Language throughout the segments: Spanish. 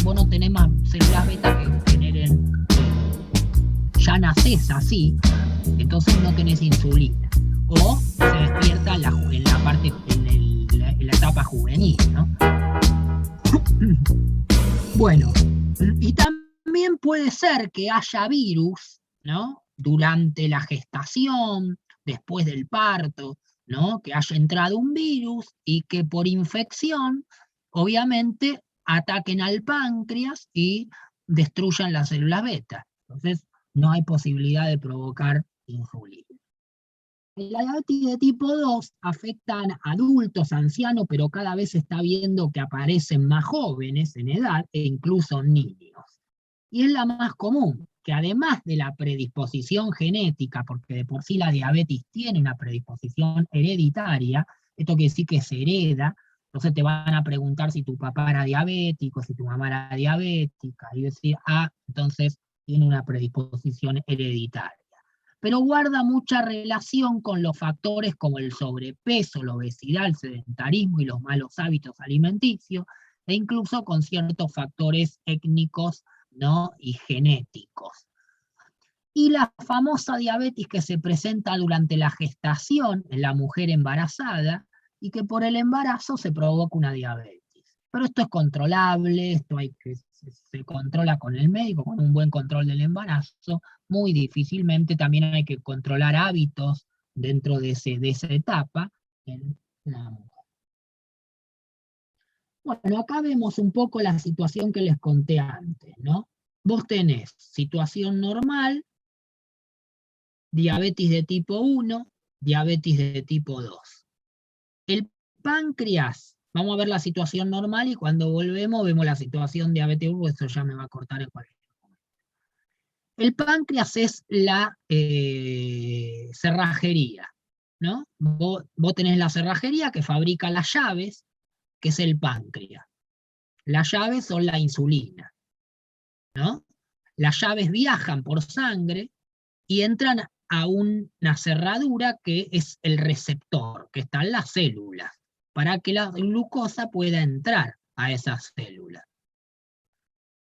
vos no tenés más células beta que generen, ya nacés así, entonces no tenés insulina. O se despierta en la parte, en la etapa juvenil, ¿no? Bueno, y también puede ser que haya virus, ¿no? Durante la gestación, después del parto, ¿no? Que haya entrado un virus y que por infección, obviamente, ataquen al páncreas y destruyan las células beta. Entonces, no hay posibilidad de provocar insulina. La diabetes de tipo 2 afecta a adultos, ancianos, pero cada vez se está viendo que aparecen más jóvenes en edad e incluso niños. Y es la más común, que además de la predisposición genética, porque de por sí la diabetes tiene una predisposición hereditaria, esto quiere decir que se hereda, entonces te van a preguntar si tu papá era diabético, si tu mamá era diabética, y decir, entonces tiene una predisposición hereditaria. Pero guarda mucha relación con los factores como el sobrepeso, la obesidad, el sedentarismo y los malos hábitos alimenticios, e incluso con ciertos factores étnicos, ¿no? Y genéticos. Y la famosa diabetes que se presenta durante la gestación en la mujer embarazada y que por el embarazo se provoca una diabetes. Pero esto es controlable, se controla con el médico, con un buen control del embarazo. Muy difícilmente también hay que controlar hábitos dentro de esa etapa en la mujer. Bueno, acá vemos un poco la situación que les conté antes, ¿no? Vos tenés situación normal, diabetes de tipo 1, diabetes de tipo 2. El páncreas, vamos a ver la situación normal y cuando volvemos vemos la situación diabetes 1, eso ya me va a cortar en cualquier momento. El páncreas es la cerrajería, ¿no? Vos tenés la cerrajería que fabrica las llaves, que es el páncreas. Las llaves son la insulina, ¿no? Las llaves viajan por sangre y entran a una cerradura que es el receptor, que está en las células, para que la glucosa pueda entrar a esas células.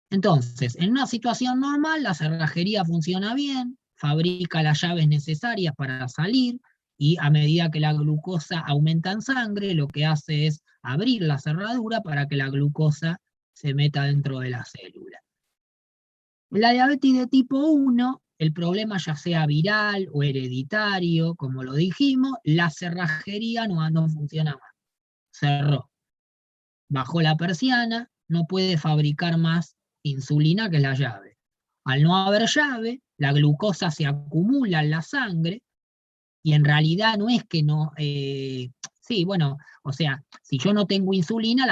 Entonces, en una situación normal, la cerrajería funciona bien, fabrica las llaves necesarias para salir, y a medida que la glucosa aumenta en sangre, lo que hace es abrir la cerradura para que la glucosa se meta dentro de la célula. En la diabetes de tipo 1, el problema ya sea viral o hereditario, como lo dijimos, la cerrajería no funciona más. Cerró. Bajó la persiana, no puede fabricar más insulina, que es la llave. Al no haber llave, la glucosa se acumula en la sangre y en realidad no es que no... sí, bueno, o sea, si yo no tengo insulina,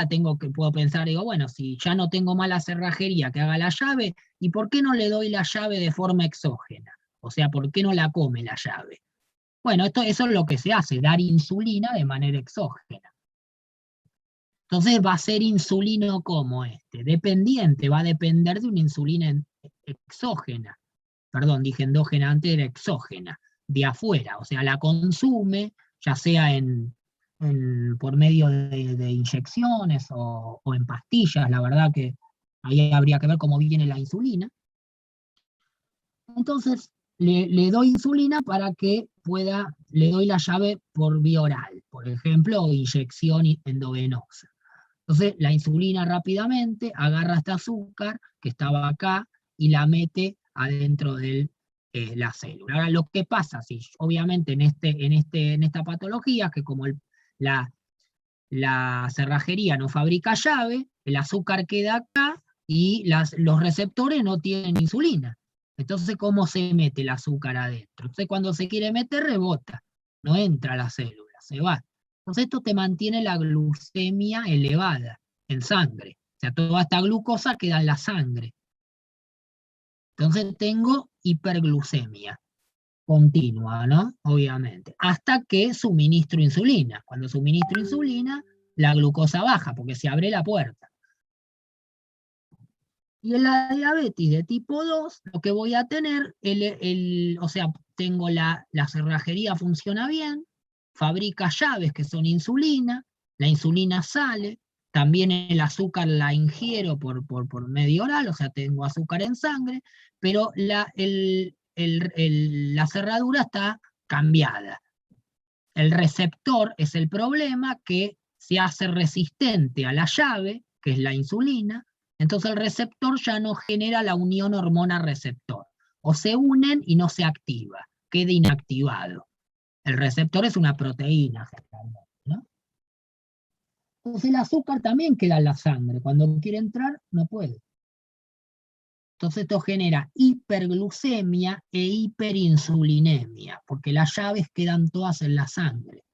puedo pensar, digo, bueno, si ya no tengo más la cerrajería que haga la llave, ¿y por qué no le doy la llave de forma exógena? O sea, ¿por qué no la come la llave? Bueno, eso es lo que se hace, dar insulina de manera exógena. Entonces va a ser insulino como dependiente, va a depender de una insulina exógena. Perdón, dije endógena antes, era exógena, de afuera, o sea, la consume, ya sea por medio de inyecciones o en pastillas, la verdad que ahí habría que ver cómo viene la insulina. Entonces, le doy insulina para que le doy la llave por vía oral, por ejemplo, o inyección endovenosa. Entonces, la insulina rápidamente agarra este azúcar que estaba acá y la mete adentro de la célula. Ahora, lo que pasa, obviamente en esta patología, que como la cerrajería no fabrica llave, el azúcar queda acá y los receptores no tienen insulina. Entonces, ¿cómo se mete el azúcar adentro? Entonces, cuando se quiere meter, rebota, no entra a la célula, se va. Entonces, esto te mantiene la glucemia elevada en sangre. O sea, toda esta glucosa queda en la sangre. Entonces, tengo hiperglucemia continua, ¿no? Obviamente. Hasta que suministro insulina. Cuando suministro insulina, la glucosa baja, porque se abre la puerta. Y en la diabetes de tipo 2, lo que voy a tener, o sea, tengo la cerrajería funciona bien, fabrica llaves que son insulina, la insulina sale, también el azúcar la ingiero por medio oral, o sea, tengo azúcar en sangre, pero la cerradura está cambiada. El receptor es el problema que se hace resistente a la llave, que es la insulina, entonces el receptor ya no genera la unión hormona-receptor. O se unen y no se activa, queda inactivado. El receptor es una proteína, ¿no? Entonces el azúcar también queda en la sangre. Cuando quiere entrar, no puede. Entonces esto genera hiperglucemia e hiperinsulinemia, porque las llaves quedan todas en la sangre.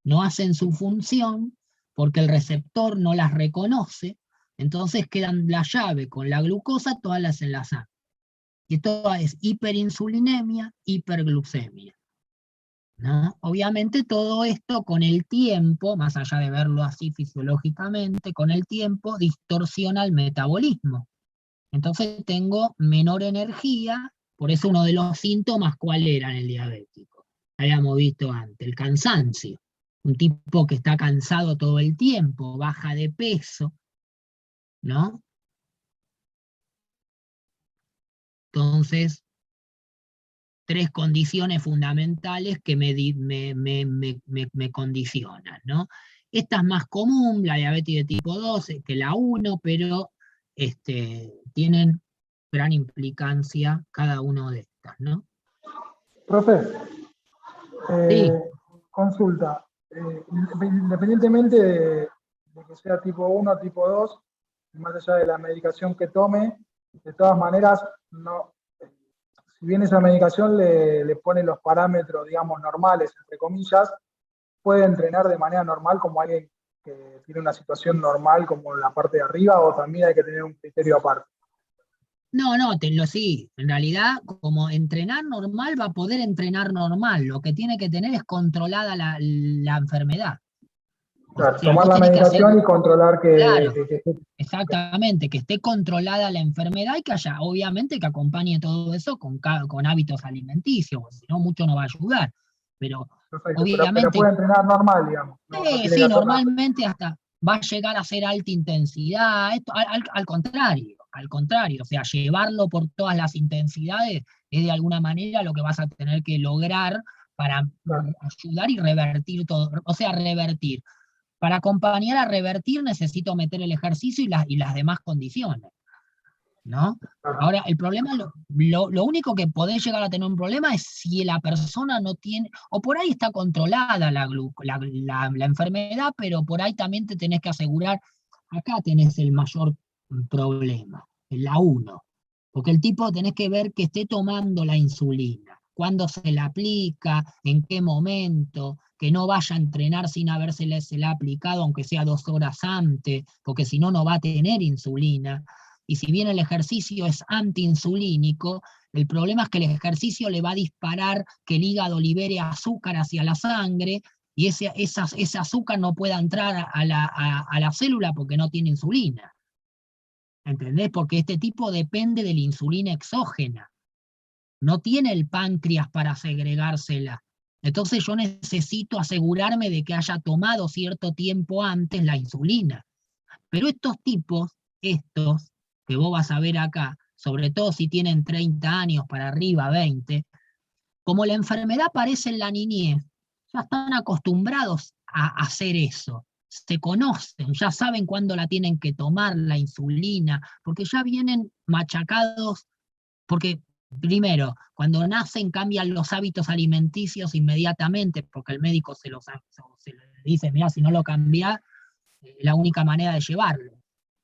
No hacen su función porque el receptor no las reconoce, entonces quedan la llave con la glucosa todas las en la sangre. Y esto es hiperinsulinemia, hiperglucemia, ¿no? Obviamente todo esto con el tiempo, más allá de verlo así fisiológicamente, con el tiempo distorsiona el metabolismo. Entonces tengo menor energía, por eso uno de los síntomas, ¿cuál era en el diabético? Habíamos visto antes, el cansancio. Un tipo que está cansado todo el tiempo, baja de peso, ¿no? Entonces, tres condiciones fundamentales que me condicionan, ¿no? Esta es más común, la diabetes de tipo 2, que la 1, pero tienen gran implicancia cada una de estas, ¿no? Profe, Sí. consulta. Independientemente de que sea tipo 1 o tipo 2, más allá de la medicación que tome, de todas maneras, no, si bien esa medicación le pone los parámetros, digamos, normales, entre comillas, puede entrenar de manera normal como alguien que tiene una situación normal como en la parte de arriba, o también hay que tener un criterio aparte. No, sí. En realidad, como entrenar normal, va a poder entrenar normal. Lo que tiene que tener es controlada la enfermedad. O Claro, sea, tomar vos la tenés que hacer, medicación y controlar claro, que exactamente, que esté controlada la enfermedad y que haya, obviamente, que acompañe todo eso con hábitos alimenticios, porque si no, mucho no va a ayudar. Pero, perfecto, pero obviamente, puede entrenar normal, digamos, no tiene que sí, hacer nada. normalmente hasta va a llegar a ser alta intensidad. Esto, al contrario, o sea, llevarlo por todas las intensidades es de alguna manera lo que vas a tener que lograr para Claro. ayudar y revertir todo, o sea, revertir. Para acompañar a revertir necesito meter el ejercicio y las demás condiciones, ¿no? Claro. Ahora, el problema, lo único que podés llegar a tener un problema es si la persona no tiene, o por ahí está controlada la enfermedad, pero por ahí también te tenés que asegurar, acá tenés el mayor problema, la uno, porque el tipo tenés que ver que esté tomando la insulina, cuándo se la aplica, en qué momento, que no vaya a entrenar sin se la aplicado, aunque sea 2 horas antes, porque si no, no va a tener insulina. Y si bien el ejercicio es antiinsulínico, el problema es que el ejercicio le va a disparar que el hígado libere azúcar hacia la sangre y ese azúcar no pueda entrar a la célula porque no tiene insulina. ¿Entendés? Porque este tipo depende de la insulina exógena. No tiene el páncreas para segregársela. Entonces yo necesito asegurarme de que haya tomado cierto tiempo antes la insulina. Pero estos tipos, estos que vos vas a ver acá, sobre todo si tienen 30 años para arriba, 20, como la enfermedad aparece en la niñez, ya están acostumbrados a hacer eso. Se conocen, ya saben cuándo la tienen que tomar, la insulina, porque ya vienen machacados, porque primero, cuando nacen cambian los hábitos alimenticios inmediatamente, porque el médico se le dice, mira, si no lo cambia, la única manera de llevarlo.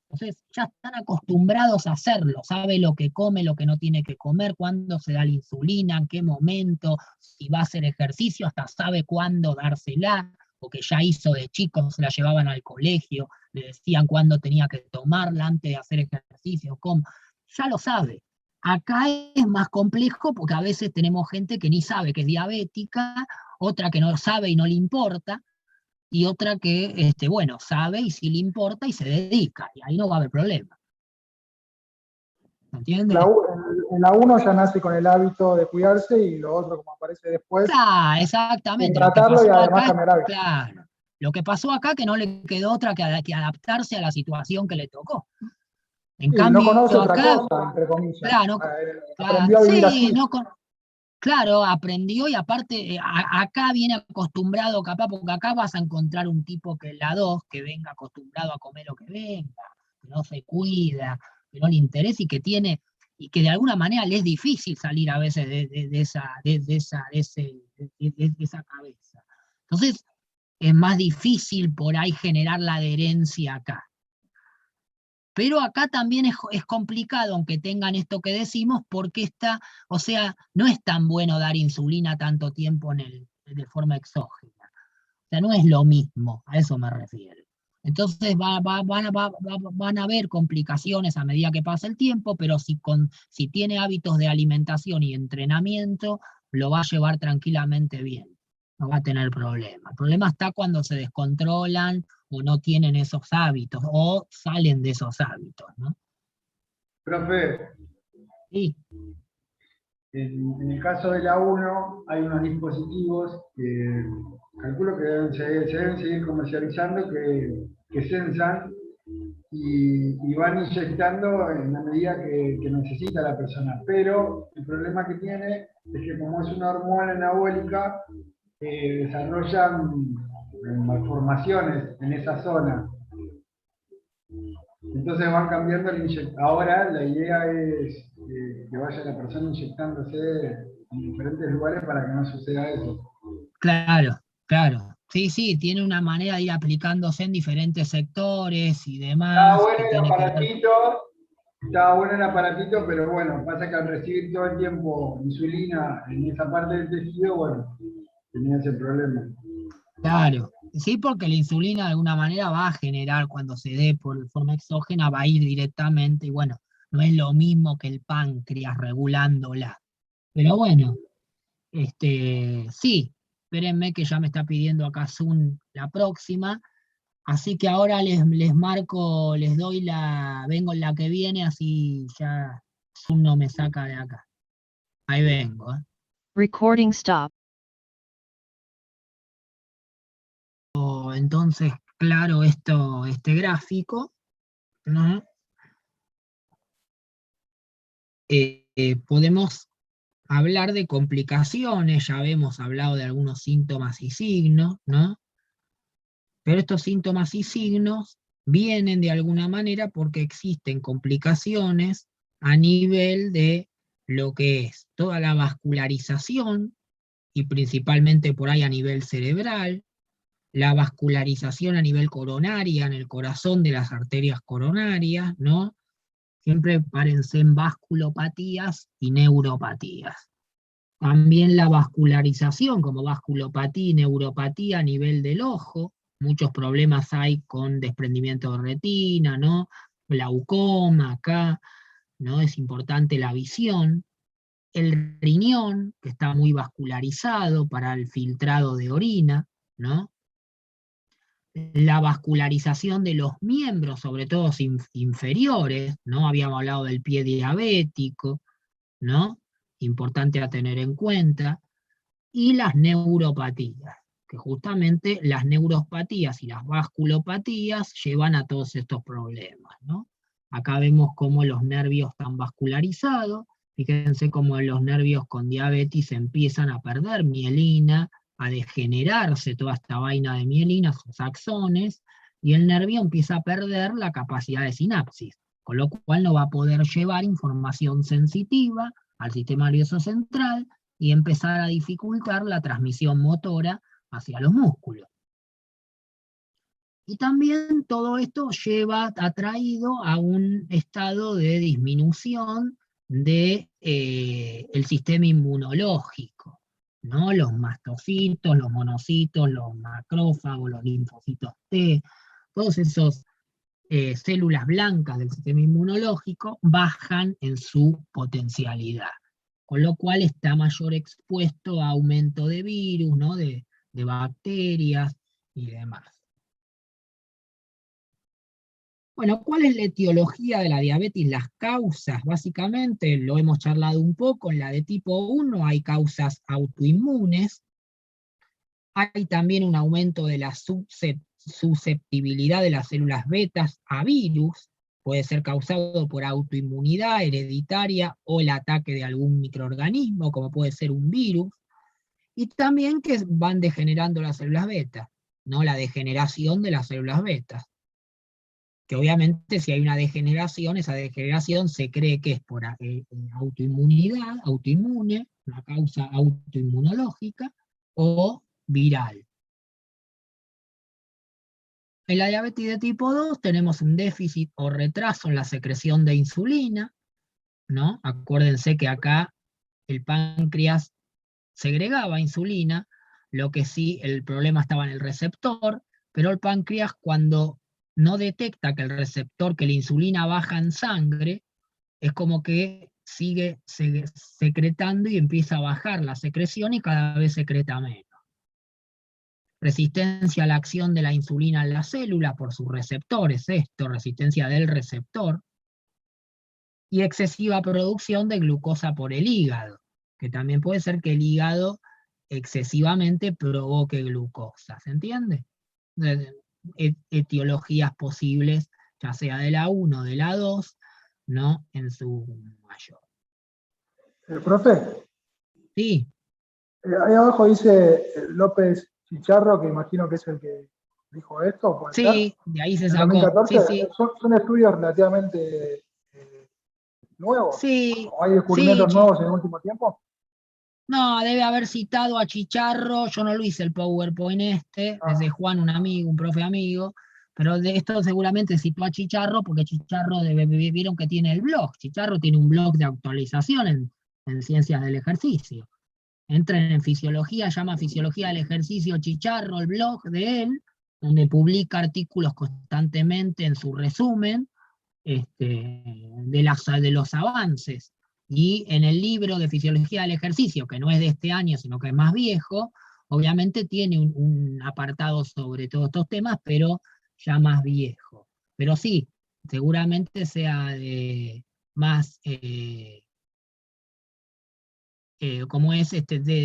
Entonces ya están acostumbrados a hacerlo, sabe lo que come, lo que no tiene que comer, cuándo se da la insulina, en qué momento, si va a hacer ejercicio, hasta sabe cuándo dársela, porque ya hizo de chico, se la llevaban al colegio, le decían cuándo tenía que tomarla antes de hacer ejercicio, cómo, ya lo sabe. Acá es más complejo porque a veces tenemos gente que ni sabe que es diabética, otra que no sabe y no le importa, y otra que, bueno, sabe y sí le importa y se dedica, y ahí no va a haber problema. ¿Me entiendes? La 1 ya nace con el hábito de cuidarse y lo otro, como aparece después, Claro, exactamente. Lo que tratarlo y pasó además acá es, cambiar hábitos. claro, Lo que pasó acá que no le quedó otra que adaptarse a la situación que le tocó. En Y no conoce cambio otra acá, cosa, entre comillas. claro, Aprendió a vivir sí, así. claro, aprendió y aparte acá viene acostumbrado capaz, porque acá vas a encontrar un tipo que la 2, que venga acostumbrado a comer lo que venga, que no se cuida, que no le interesa y que tiene, y que de alguna manera le es difícil salir a veces de esa cabeza. Entonces, es más difícil por ahí generar la adherencia acá. Pero acá también es complicado, aunque tengan esto que decimos, porque o sea, no es tan bueno dar insulina tanto tiempo de forma exógena. O sea, no es lo mismo, a eso me refiero. Entonces van a haber complicaciones a medida que pasa el tiempo, pero si tiene hábitos de alimentación y entrenamiento, lo va a llevar tranquilamente bien. No va a tener problema. El problema está cuando se descontrolan o no tienen esos hábitos o salen de esos hábitos, ¿no? Profe, Sí, en el caso de la 1 hay unos dispositivos que calculo que se deben seguir comercializando, que sensan y van inyectando en la medida que necesita la persona. Pero el problema que tiene es que como es una hormona anabólica, desarrollan malformaciones en esa zona. Entonces van cambiando el inyector. Ahora la idea es que vaya la persona inyectándose en diferentes lugares para que no suceda eso. claro, claro. Sí, sí, tiene una manera de ir aplicándose en diferentes sectores y Estaba demás, bueno que el tiene que ver. aparatito, estaba bueno el aparatito, pero bueno, pasa que al recibir todo el tiempo insulina en esa parte del tejido, bueno, tenía ese problema. Claro, sí, porque la insulina de alguna manera va a generar, cuando se dé por forma exógena, va a ir directamente, y bueno, no es lo mismo que el páncreas regulándola. Pero bueno, sí, espérenme que ya me está pidiendo acá Zoom la próxima, así que ahora les marco, vengo en la que viene, así ya Zoom no me saca de acá. Ahí vengo, ¿eh? Recording stop. Entonces, claro, este gráfico, ¿no? Podemos hablar de complicaciones, ya hemos hablado de algunos síntomas y signos, ¿no? Pero estos síntomas y signos vienen de alguna manera porque existen complicaciones a nivel de lo que es toda la vascularización, y principalmente por ahí a nivel cerebral, la vascularización a nivel coronaria, en el corazón de las arterias coronarias, ¿no? Siempre párense en vasculopatías y neuropatías. También la vascularización, como vasculopatía y neuropatía a nivel del ojo. Muchos problemas hay con desprendimiento de retina, ¿no? Glaucoma acá, ¿no? Es importante la visión. El riñón, que está muy vascularizado para el filtrado de orina, ¿no? La vascularización de los miembros, sobre todo inferiores, ¿no? Habíamos hablado del pie diabético, ¿no? Importante a tener en cuenta. Y las neuropatías, que justamente las neuropatías y las vasculopatías llevan a todos estos problemas, ¿no? Acá vemos cómo los nervios están vascularizados, fíjense cómo los nervios con diabetes empiezan a perder mielina, a degenerarse toda esta vaina de mielina, sus axones, y el nervio empieza a perder la capacidad de sinapsis, con lo cual no va a poder llevar información sensitiva al sistema nervioso central y empezar a dificultar la transmisión motora hacia los músculos. Y también todo esto atraído a un estado de disminución del sistema inmunológico, ¿no? Los mastocitos, los monocitos, los macrófagos, los linfocitos T, todos esos células blancas del sistema inmunológico bajan en su potencialidad, con lo cual está mayor expuesto a aumento de virus, ¿no? de bacterias y demás. Bueno, ¿cuál es la etiología de la diabetes? Las causas, básicamente, lo hemos charlado un poco, en la de tipo 1 hay causas autoinmunes, Hay también un aumento de la susceptibilidad de las células betas a virus, puede ser causado por autoinmunidad hereditaria o el ataque de algún microorganismo, como puede ser un virus, y también que van degenerando las células beta, ¿no? La degeneración de las células beta. Que obviamente si hay una degeneración, esa degeneración se cree que es por autoinmunidad, autoinmune, una causa autoinmunológica, o viral. En la diabetes de tipo 2 tenemos un déficit o retraso en la secreción de insulina, ¿no? Acuérdense que acá el páncreas segregaba insulina, lo que sí el problema estaba en el receptor, pero el páncreas cuando no detecta que el receptor, que la insulina baja en sangre, es como que sigue secretando y empieza a bajar la secreción y cada vez secreta menos. Resistencia a la acción de la insulina en la célula por sus receptores, resistencia del receptor, y excesiva producción de glucosa por el hígado, que también puede ser que el hígado excesivamente provoque glucosa, ¿se entiende? Etiologías posibles, ya sea de la 1 o de la 2, ¿no? En su mayor. Profe, Sí, ahí abajo dice López Chicharro, que imagino que es el que dijo esto, ¿puede ser? sí, de ahí se En sacó. 2014, Sí, sí. son estudios relativamente nuevos, Sí, o hay sí, descubrimientos nuevos en el último tiempo. no, debe haber citado a Chicharro, yo no lo hice el PowerPoint desde Ah, Juan, un amigo, un profe amigo, pero de esto seguramente citó a Chicharro porque Chicharro vieron que tiene el blog. Chicharro tiene un blog de actualización en ciencias del ejercicio. Entren en fisiología, llama Fisiología del Ejercicio Chicharro, el blog de él, donde publica artículos constantemente en su resumen de los avances. Y en el libro de Fisiología del Ejercicio, que no es de este año, sino que es más viejo, obviamente tiene un apartado sobre todos estos temas, pero ya más viejo. Pero sí, seguramente sea más, como es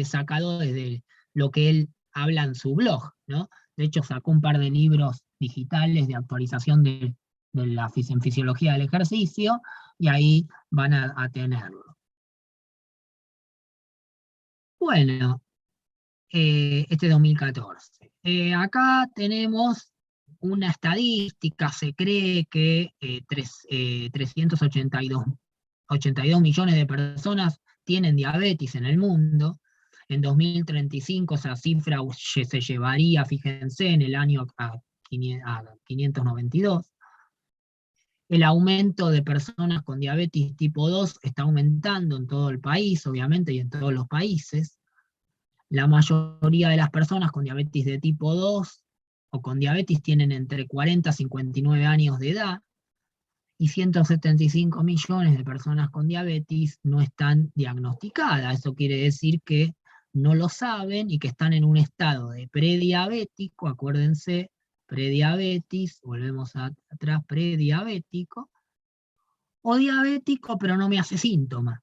sacado desde lo que él habla en su blog, ¿no? De hecho, sacó un par de libros digitales de actualización en fisiología del ejercicio, y ahí van a tenerlo. Bueno, este 2014. Acá tenemos una estadística, se cree que 382 millones de personas tienen diabetes en el mundo. En 2035 esa cifra se llevaría, fíjense, en el año a 592. El aumento de personas con diabetes tipo 2 está aumentando en todo el país, obviamente, y en todos los países. La mayoría de las personas con diabetes de tipo 2 o con diabetes tienen entre 40 y 59 años de edad, y 175 millones de personas con diabetes no están diagnosticadas. Eso quiere decir que no lo saben y que están en un estado de prediabético, acuérdense, prediabetes, volvemos atrás, prediabético, o diabético, pero no me hace síntoma.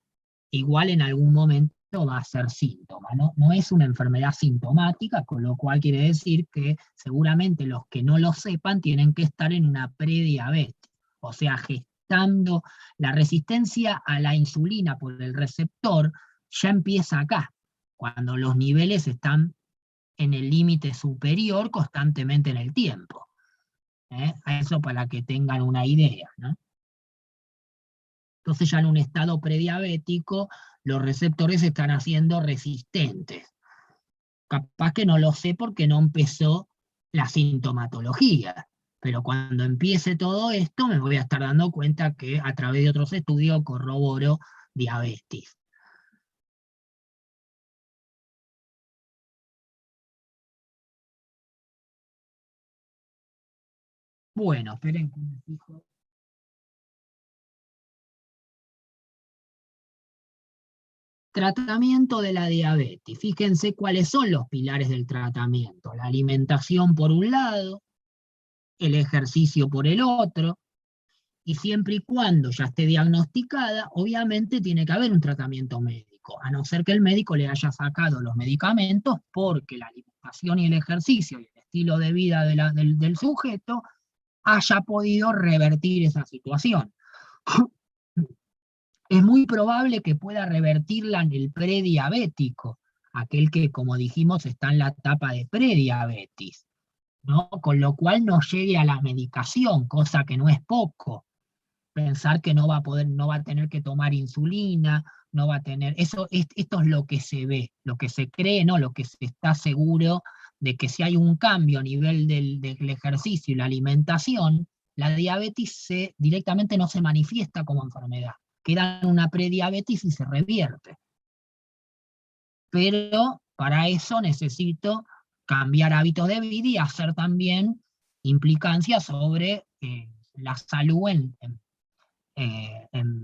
Igual en algún momento va a ser síntoma, ¿no? No es una enfermedad sintomática, con lo cual quiere decir que seguramente los que no lo sepan tienen que estar en una prediabetes, o sea, gestando la resistencia a la insulina por el receptor, ya empieza acá, cuando los niveles están en el límite superior constantemente en el tiempo. A eso para que tengan una idea, ¿no? Entonces ya en un estado prediabético los receptores están haciendo resistentes. Capaz que no lo sé porque no empezó la sintomatología, pero cuando empiece todo esto me voy a estar dando cuenta que a través de otros estudios corroboro diabetes. Bueno, esperen que me fijo. Tratamiento de la diabetes. Fíjense cuáles son los pilares del tratamiento. La alimentación por un lado, el ejercicio por el otro, y siempre y cuando ya esté diagnosticada, obviamente tiene que haber un tratamiento médico, a no ser que el médico le haya sacado los medicamentos porque la alimentación y el ejercicio y el estilo de vida del sujeto haya podido revertir esa situación. Es muy probable que pueda revertirla en el prediabético, aquel que, como dijimos, está en la etapa de prediabetes, ¿no? Con lo cual no llegue a la medicación, cosa que no es poco. Pensar que no va a tener que tomar insulina, no va a tener, esto es lo que se ve, lo que se cree, ¿no? Lo que se está seguro de que si hay un cambio a nivel del ejercicio y la alimentación, la diabetes directamente no se manifiesta como enfermedad, queda en una prediabetes y se revierte. Pero para eso necesito cambiar hábitos de vida y hacer también implicancias sobre la salud en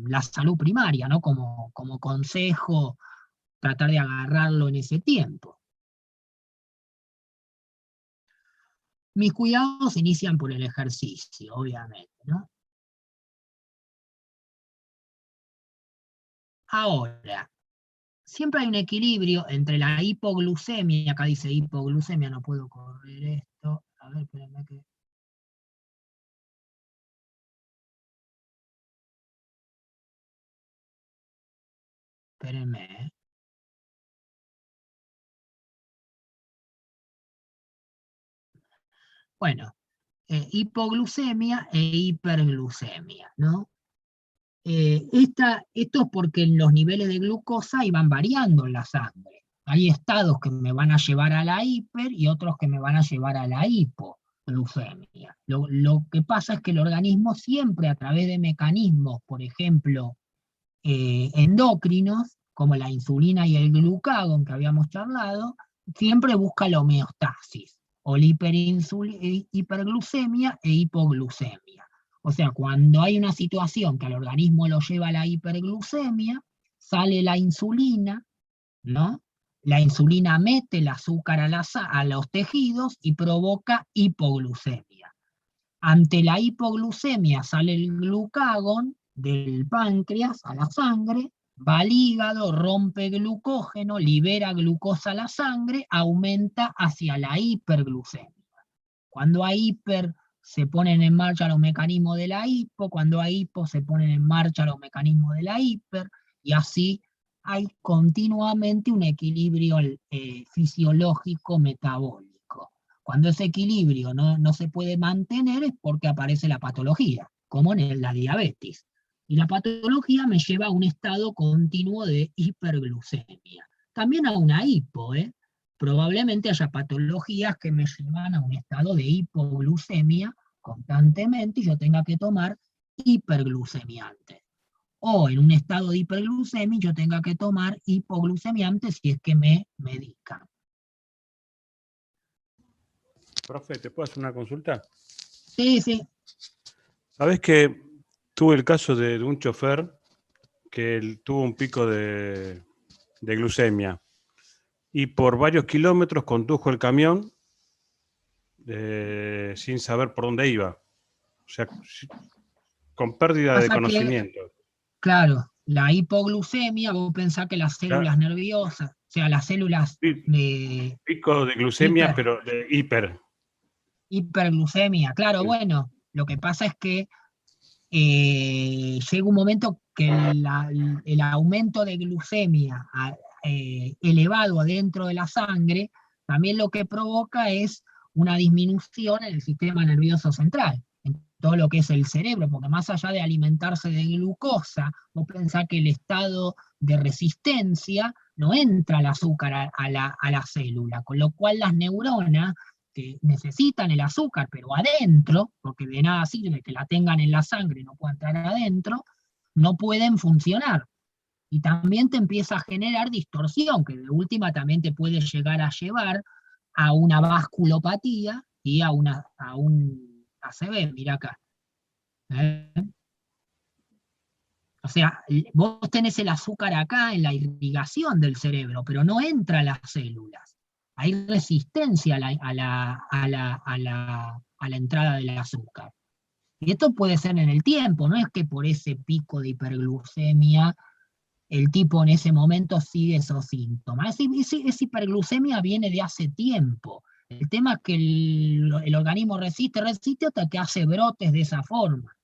la salud primaria, ¿no? Como consejo, tratar de agarrarlo en ese tiempo. Mis cuidados inician por el ejercicio, obviamente, ¿no? Ahora, siempre hay un equilibrio entre la hipoglucemia, acá dice hipoglucemia, no puedo correr esto, a ver, espérenme que... Espérenme, Bueno, hipoglucemia e hiperglucemia, ¿no? Esto es porque los niveles de glucosa iban variando en la sangre. Hay estados que me van a llevar a la hiper y otros que me van a llevar a la hipoglucemia. Lo que pasa es que el organismo siempre a través de mecanismos, por ejemplo, endocrinos, como la insulina y el glucagón que habíamos charlado, siempre busca la homeostasis, o la hiperglucemia e hipoglucemia. O sea, cuando hay una situación que al organismo lo lleva a la hiperglucemia, sale la insulina, ¿no? La insulina mete el azúcar a los tejidos y provoca hipoglucemia. Ante la hipoglucemia sale el glucagón del páncreas a la sangre, va al hígado, rompe glucógeno, libera glucosa a la sangre, aumenta hacia la hiperglucemia. Cuando hay hiper, se ponen en marcha los mecanismos de la hipo, cuando hay hipo se ponen en marcha los mecanismos de la hiper, y así hay continuamente un equilibrio fisiológico metabólico. Cuando ese equilibrio no se puede mantener es porque aparece la patología, como en la diabetes. Y la patología me lleva a un estado continuo de hiperglucemia. También a una hipo, probablemente haya patologías que me llevan a un estado de hipoglucemia constantemente y yo tenga que tomar hiperglucemiantes. O en un estado de hiperglucemia yo tenga que tomar hipoglucemiantes si es que me medican. Profe, ¿te puedo hacer una consulta? Sí, sí. ¿Sabés que tuve el caso de un chofer que tuvo un pico de glucemia y por varios kilómetros condujo el camión sin saber por dónde iba? O sea, con pérdida de conocimiento. Claro, la hipoglucemia, vos pensás que las células nerviosas, o sea, las células de... Pico de glucemia, pero de hiperglucemia, claro, bueno, lo que pasa es que llega un momento que el aumento de glucemia elevado adentro de la sangre, también lo que provoca es una disminución en el sistema nervioso central, en todo lo que es el cerebro, porque más allá de alimentarse de glucosa, vos pensás que el estado de resistencia no entra el azúcar a la célula, con lo cual las neuronas que necesitan el azúcar, pero adentro, porque de nada sirve que la tengan en la sangre y no puedan entrar adentro, no pueden funcionar. Y también te empieza a generar distorsión, que de última también te puede llegar a llevar a una vasculopatía y a un ACV, mira acá. O sea, vos tenés el azúcar acá en la irrigación del cerebro, pero no entra a las células. Hay resistencia a la entrada del azúcar. Y esto puede ser en el tiempo, no es que por ese pico de hiperglucemia el tipo en ese momento sigue esos síntomas. Esa hiperglucemia viene de hace tiempo. El tema es que el organismo resiste hasta que hace brotes de esa forma,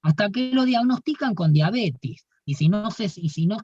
hasta que lo diagnostican con diabetes. Y si no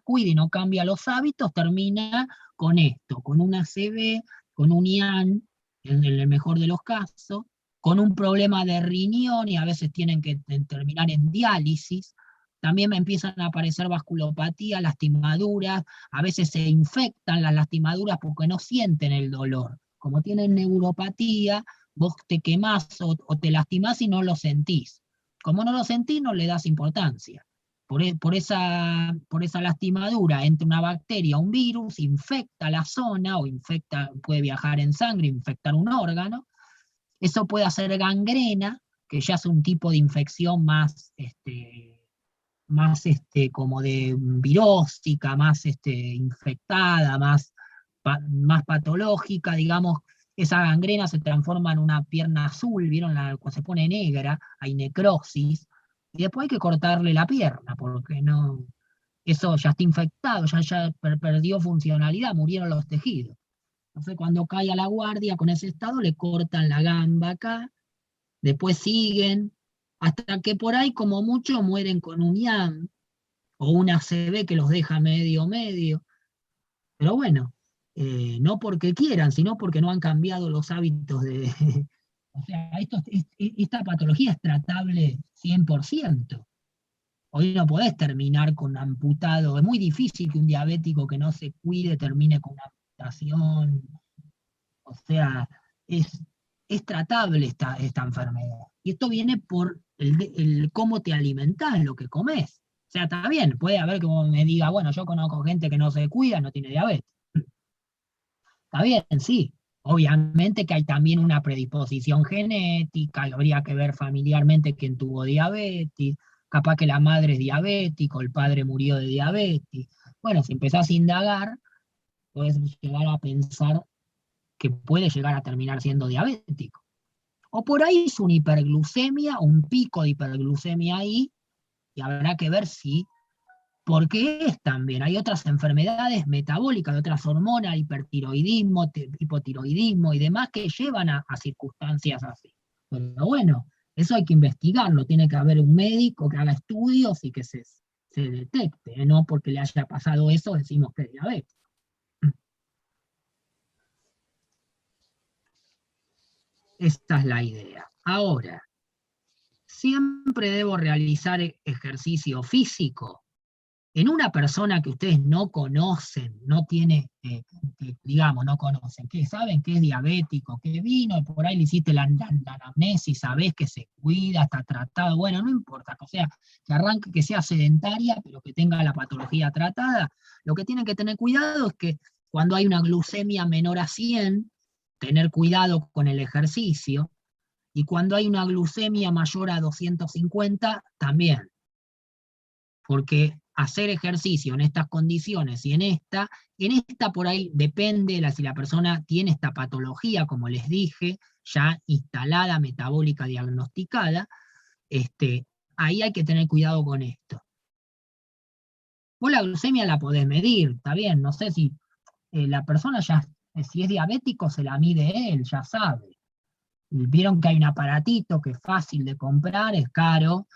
cuida y no cambia los hábitos, termina con esto, con una ACV, con un IAN, en el mejor de los casos, con un problema de riñón y a veces tienen que terminar en diálisis. También me empiezan a aparecer vasculopatía, lastimaduras, a veces se infectan las lastimaduras porque no sienten el dolor. Como tienen neuropatía, vos te quemás o te lastimás y no lo sentís. Como no lo sentís, no le das importancia. Por esa lastimadura entra una bacteria, un virus, infecta la zona, o puede viajar en sangre, infectar un órgano. Eso puede hacer gangrena, que ya es un tipo de infección más como de virósica, más infectada, más patológica, digamos. Esa gangrena se transforma en una pierna azul, ¿vieron? Cuando se pone negra, hay necrosis, y después hay que cortarle la pierna, porque no, eso ya está infectado, ya perdió funcionalidad, murieron los tejidos. Entonces cuando cae a la guardia con ese estado, le cortan la gamba acá, después siguen, hasta que por ahí como mucho mueren con un IAM, o una ACV que los deja medio. Pero bueno, no porque quieran, sino porque no han cambiado los hábitos de... O sea, esta patología es tratable 100%. Hoy no podés terminar con amputado. Es muy difícil que un diabético que no se cuide termine con una amputación. O sea, es tratable esta enfermedad. Y esto viene por el cómo te alimentás, lo que comés. O sea, está bien, puede haber que me diga, bueno, yo conozco gente que no se cuida, no tiene diabetes. Está bien, sí. Obviamente que hay también una predisposición genética, habría que ver familiarmente quién tuvo diabetes, capaz que la madre es diabética, o el padre murió de diabetes. Bueno, si empezás a indagar, puedes llegar a pensar que puede llegar a terminar siendo diabético. O por ahí es una hiperglucemia, un pico de hiperglucemia ahí, y habrá que ver si, porque es también, hay otras enfermedades metabólicas, de otras hormonas, hipertiroidismo, hipotiroidismo y demás que llevan a circunstancias así. Pero bueno, eso hay que investigarlo, tiene que haber un médico que haga estudios y que se detecte, no porque le haya pasado eso decimos que es diabetes. Esta es la idea. Ahora, ¿siempre debo realizar ejercicio físico? En una persona que ustedes no conocen, no tiene, digamos, no conocen, que saben que es diabético, que vino y por ahí le hiciste la anamnesis, sabés que se cuida, está tratado, bueno, no importa, o sea, que arranque, que sea sedentaria, pero que tenga la patología tratada. Lo que tienen que tener cuidado es que cuando hay una glucemia menor a 100, tener cuidado con el ejercicio, y cuando hay una glucemia mayor a 250, también. Porque hacer ejercicio en estas condiciones y en esta por ahí depende si la persona tiene esta patología, como les dije, ya instalada, metabólica, diagnosticada, ahí hay que tener cuidado con esto. Vos la glucemia la podés medir, está bien, no sé si la persona ya, si es diabético, se la mide él, ya sabe. Vieron que hay un aparatito que es fácil de comprar, es caro,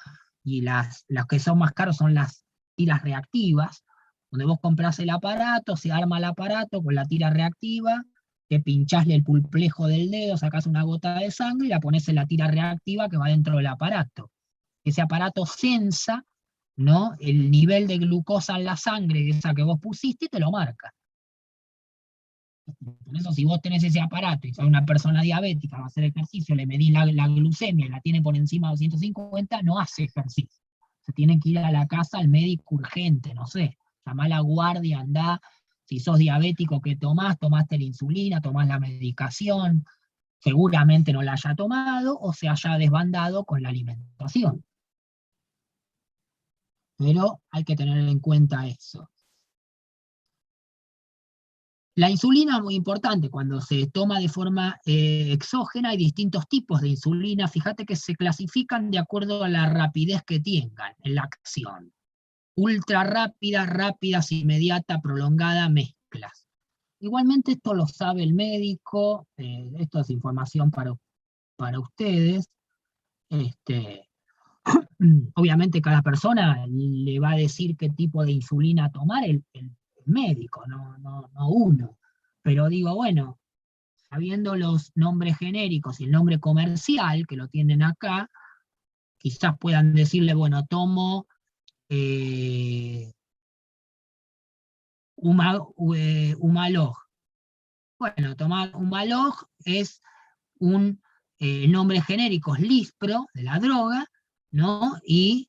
y las que son más caros son las tiras reactivas, donde vos comprás el aparato, se arma el aparato con la tira reactiva, te pinchásle el pulpejo del dedo, sacás una gota de sangre y la pones en la tira reactiva que va dentro del aparato. Ese aparato sensa, ¿no?, el nivel de glucosa en la sangre, esa que vos pusiste, y te lo marca. Por eso, si vos tenés ese aparato y sos una persona diabética, va a hacer ejercicio, le medís la glucemia y la tiene por encima de 250, no hace ejercicio. Se tiene que ir a la casa al médico urgente, no sé, llamá a la guardia, andá. Si sos diabético, ¿qué tomás? Tomaste la insulina, tomás la medicación, seguramente no la haya tomado o se haya desbandado con la alimentación. Pero hay que tener en cuenta eso. La insulina es muy importante, cuando se toma de forma exógena hay distintos tipos de insulina, fíjate que se clasifican de acuerdo a la rapidez que tengan en la acción. ultra rápida, rápidas, inmediata, prolongada, mezclas. Igualmente esto lo sabe el médico, esto es información para ustedes. Obviamente cada persona le va a decir qué tipo de insulina tomar el médico, no uno. Pero digo, bueno, sabiendo los nombres genéricos y el nombre comercial, que lo tienen acá, quizás puedan decirle, bueno, tomo Humalog. Bueno, tomar Humalog es el nombre genérico es Lispro, de la droga, ¿no? Y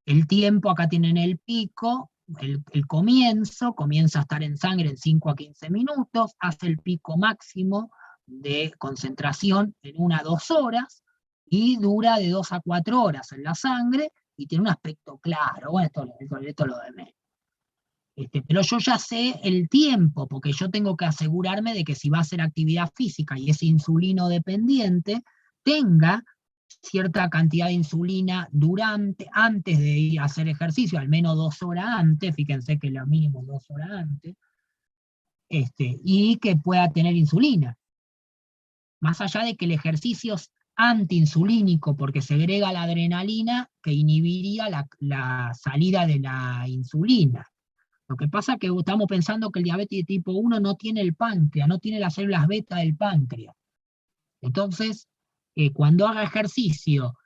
el tiempo, acá tienen el pico, el comienza a estar en sangre en 5 a 15 minutos, hace el pico máximo de concentración en 1 a 2 horas, y dura de 2 a 4 horas en la sangre, y tiene un aspecto claro. Bueno, esto lo de menos. Pero yo ya sé el tiempo, porque yo tengo que asegurarme de que si va a hacer actividad física y es insulino dependiente, tenga cierta cantidad de insulina antes de ir a hacer ejercicio, al menos 2 horas antes, fíjense que lo mínimo 2 horas antes, y que pueda tener insulina. Más allá de que el ejercicio es antiinsulínico, porque segrega la adrenalina que inhibiría la salida de la insulina. Lo que pasa es que estamos pensando que el diabetes de tipo 1 no tiene el páncreas, no tiene las células beta del páncreas. Entonces, cuando haga ejercicio,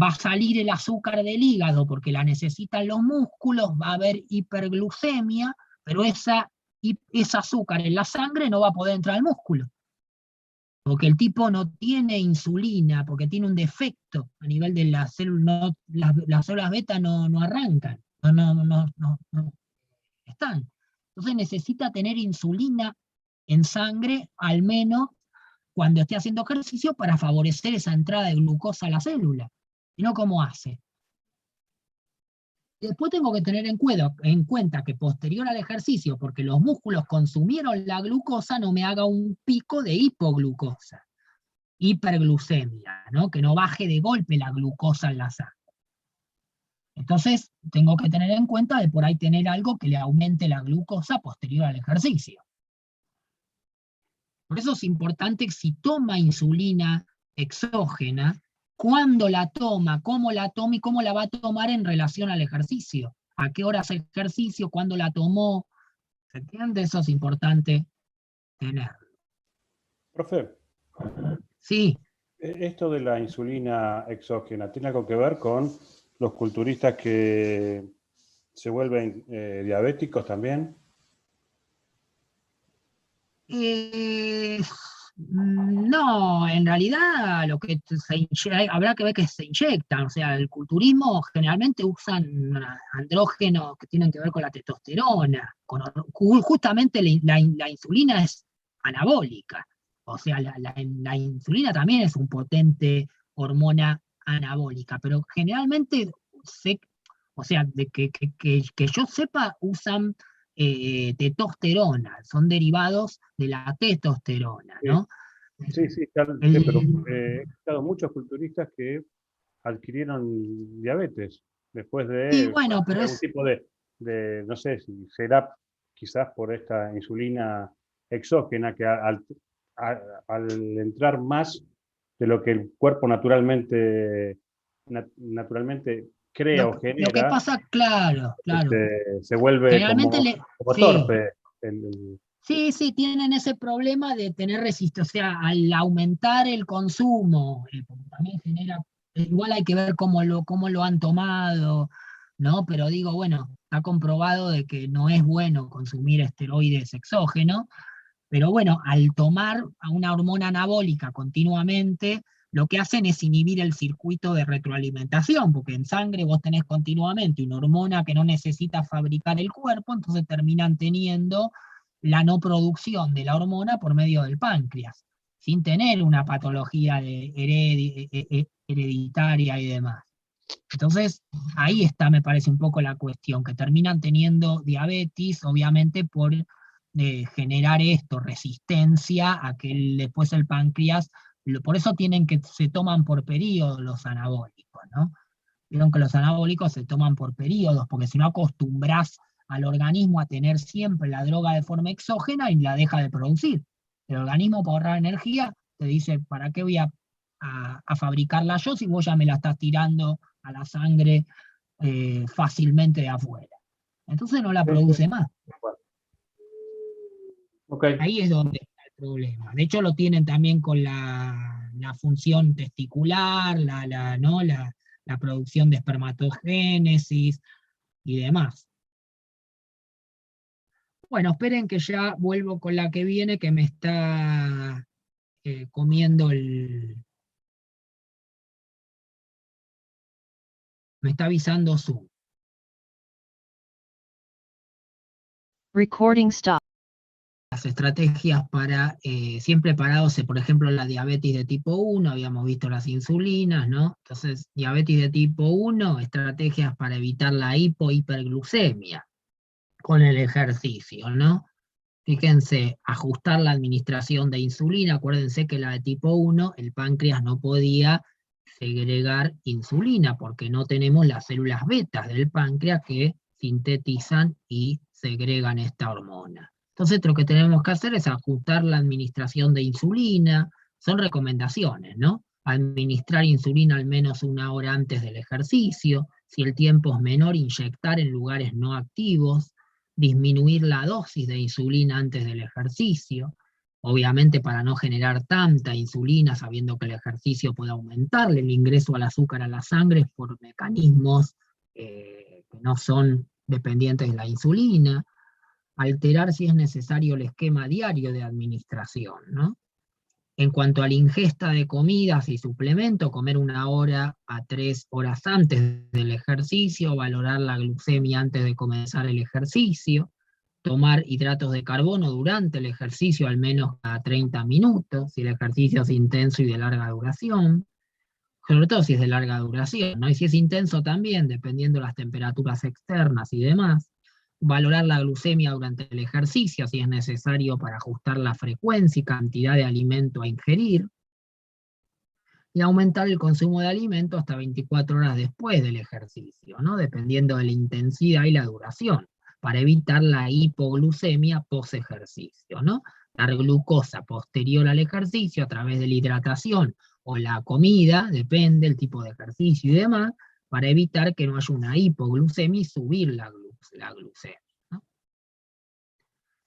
va a salir el azúcar del hígado porque la necesitan los músculos, va a haber hiperglucemia, pero ese azúcar en la sangre no va a poder entrar al músculo. Porque el tipo no tiene insulina, porque tiene un defecto a nivel de las células, las células beta no arrancan, no están. Entonces necesita tener insulina en sangre, al menos cuando esté haciendo ejercicio, para favorecer esa entrada de glucosa a la célula. Si no, ¿cómo hace? Después tengo que tener en cuenta que posterior al ejercicio, porque los músculos consumieron la glucosa, no me haga un pico de hipoglucosa, hiperglucemia, ¿no? Que no baje de golpe la glucosa en la sangre. Entonces, tengo que tener en cuenta de por ahí tener algo que le aumente la glucosa posterior al ejercicio. Por eso es importante que si toma insulina exógena, cuándo la toma, cómo la toma y cómo la va a tomar en relación al ejercicio. ¿A qué hora hace ejercicio? ¿Cuándo la tomó? ¿Se entiende? Eso es importante tenerlo. Profe, Sí. esto de la insulina exógena, ¿tiene algo que ver con los culturistas que se vuelven diabéticos también? No, en realidad lo que habrá que ver que se inyectan. O sea, el culturismo generalmente usan andrógenos que tienen que ver con la testosterona. Justamente la insulina es anabólica. O sea, la insulina también es un potente hormona anabólica, pero generalmente, o sea, de que yo sepa, usan testosterona, son derivados de la testosterona, ¿no? Sí, pero he escuchado muchos culturistas que adquirieron diabetes después Sí, de bueno, pero algún tipo de, no sé si será quizás por esta insulina exógena que al entrar más de lo que el cuerpo naturalmente crea o lo que genera, pasa, claro, se vuelve generalmente como sí, torpe. sí, tienen ese problema de tener resistencia, o sea, al aumentar el consumo, porque también genera, igual hay que ver cómo lo han tomado, ¿no? Pero digo, bueno, está comprobado de que no es bueno consumir esteroides exógenos, pero bueno, al tomar a una hormona anabólica continuamente, lo que hacen es inhibir el circuito de retroalimentación, porque en sangre vos tenés continuamente una hormona que no necesita fabricar el cuerpo, entonces terminan teniendo la no producción de la hormona por medio del páncreas, sin tener una patología hereditaria y demás. Entonces, ahí está, me parece, un poco la cuestión, que terminan teniendo diabetes, obviamente, por generar esto, resistencia a que después el páncreas, por eso se toman por periodo los anabólicos, ¿no? Vieron que los anabólicos se toman por periodos, porque si no acostumbras al organismo a tener siempre la droga de forma exógena y la deja de producir. El organismo, para ahorrar energía, te dice, ¿para qué voy a fabricarla yo si vos ya me la estás tirando a la sangre fácilmente de afuera? Entonces no la produce más. Okay. Ahí es donde está el problema. De hecho, lo tienen también con la función testicular, la producción de espermatogénesis y demás. Bueno, esperen que ya vuelvo con la que viene, que me está comiendo me está avisando Zoom. Recording stop. Las estrategias para, siempre parados, por ejemplo, la diabetes de tipo 1, habíamos visto las insulinas, ¿no? Entonces, diabetes de tipo 1, estrategias para evitar la hiperglucemia con el ejercicio, ¿no? Fíjense, ajustar la administración de insulina, acuérdense que la de tipo 1, el páncreas no podía segregar insulina, porque no tenemos las células betas del páncreas que sintetizan y segregan esta hormona. Entonces lo que tenemos que hacer es ajustar la administración de insulina, son recomendaciones, ¿no? Administrar insulina al menos 1 hora antes del ejercicio, si el tiempo es menor, inyectar en lugares no activos, disminuir la dosis de insulina antes del ejercicio, obviamente para no generar tanta insulina, sabiendo que el ejercicio puede aumentarle el ingreso al azúcar a la sangre por mecanismos que no son dependientes de la insulina, alterar si es necesario el esquema diario de administración, ¿no? En cuanto a la ingesta de comidas y suplementos, comer 1 hora a 3 horas antes del ejercicio, valorar la glucemia antes de comenzar el ejercicio, tomar hidratos de carbono durante el ejercicio al menos cada 30 minutos, si el ejercicio es intenso y de larga duración, sobre todo si es de larga duración, ¿no? Y si es intenso también, dependiendo de las temperaturas externas y demás, valorar la glucemia durante el ejercicio, si es necesario para ajustar la frecuencia y cantidad de alimento a ingerir, y aumentar el consumo de alimento hasta 24 horas después del ejercicio, ¿no? Dependiendo de la intensidad y la duración, para evitar la hipoglucemia post-ejercicio, ¿no? Dar glucosa posterior al ejercicio a través de la hidratación o la comida, depende del tipo de ejercicio y demás, para evitar que no haya una hipoglucemia y subir la glucemia, ¿no?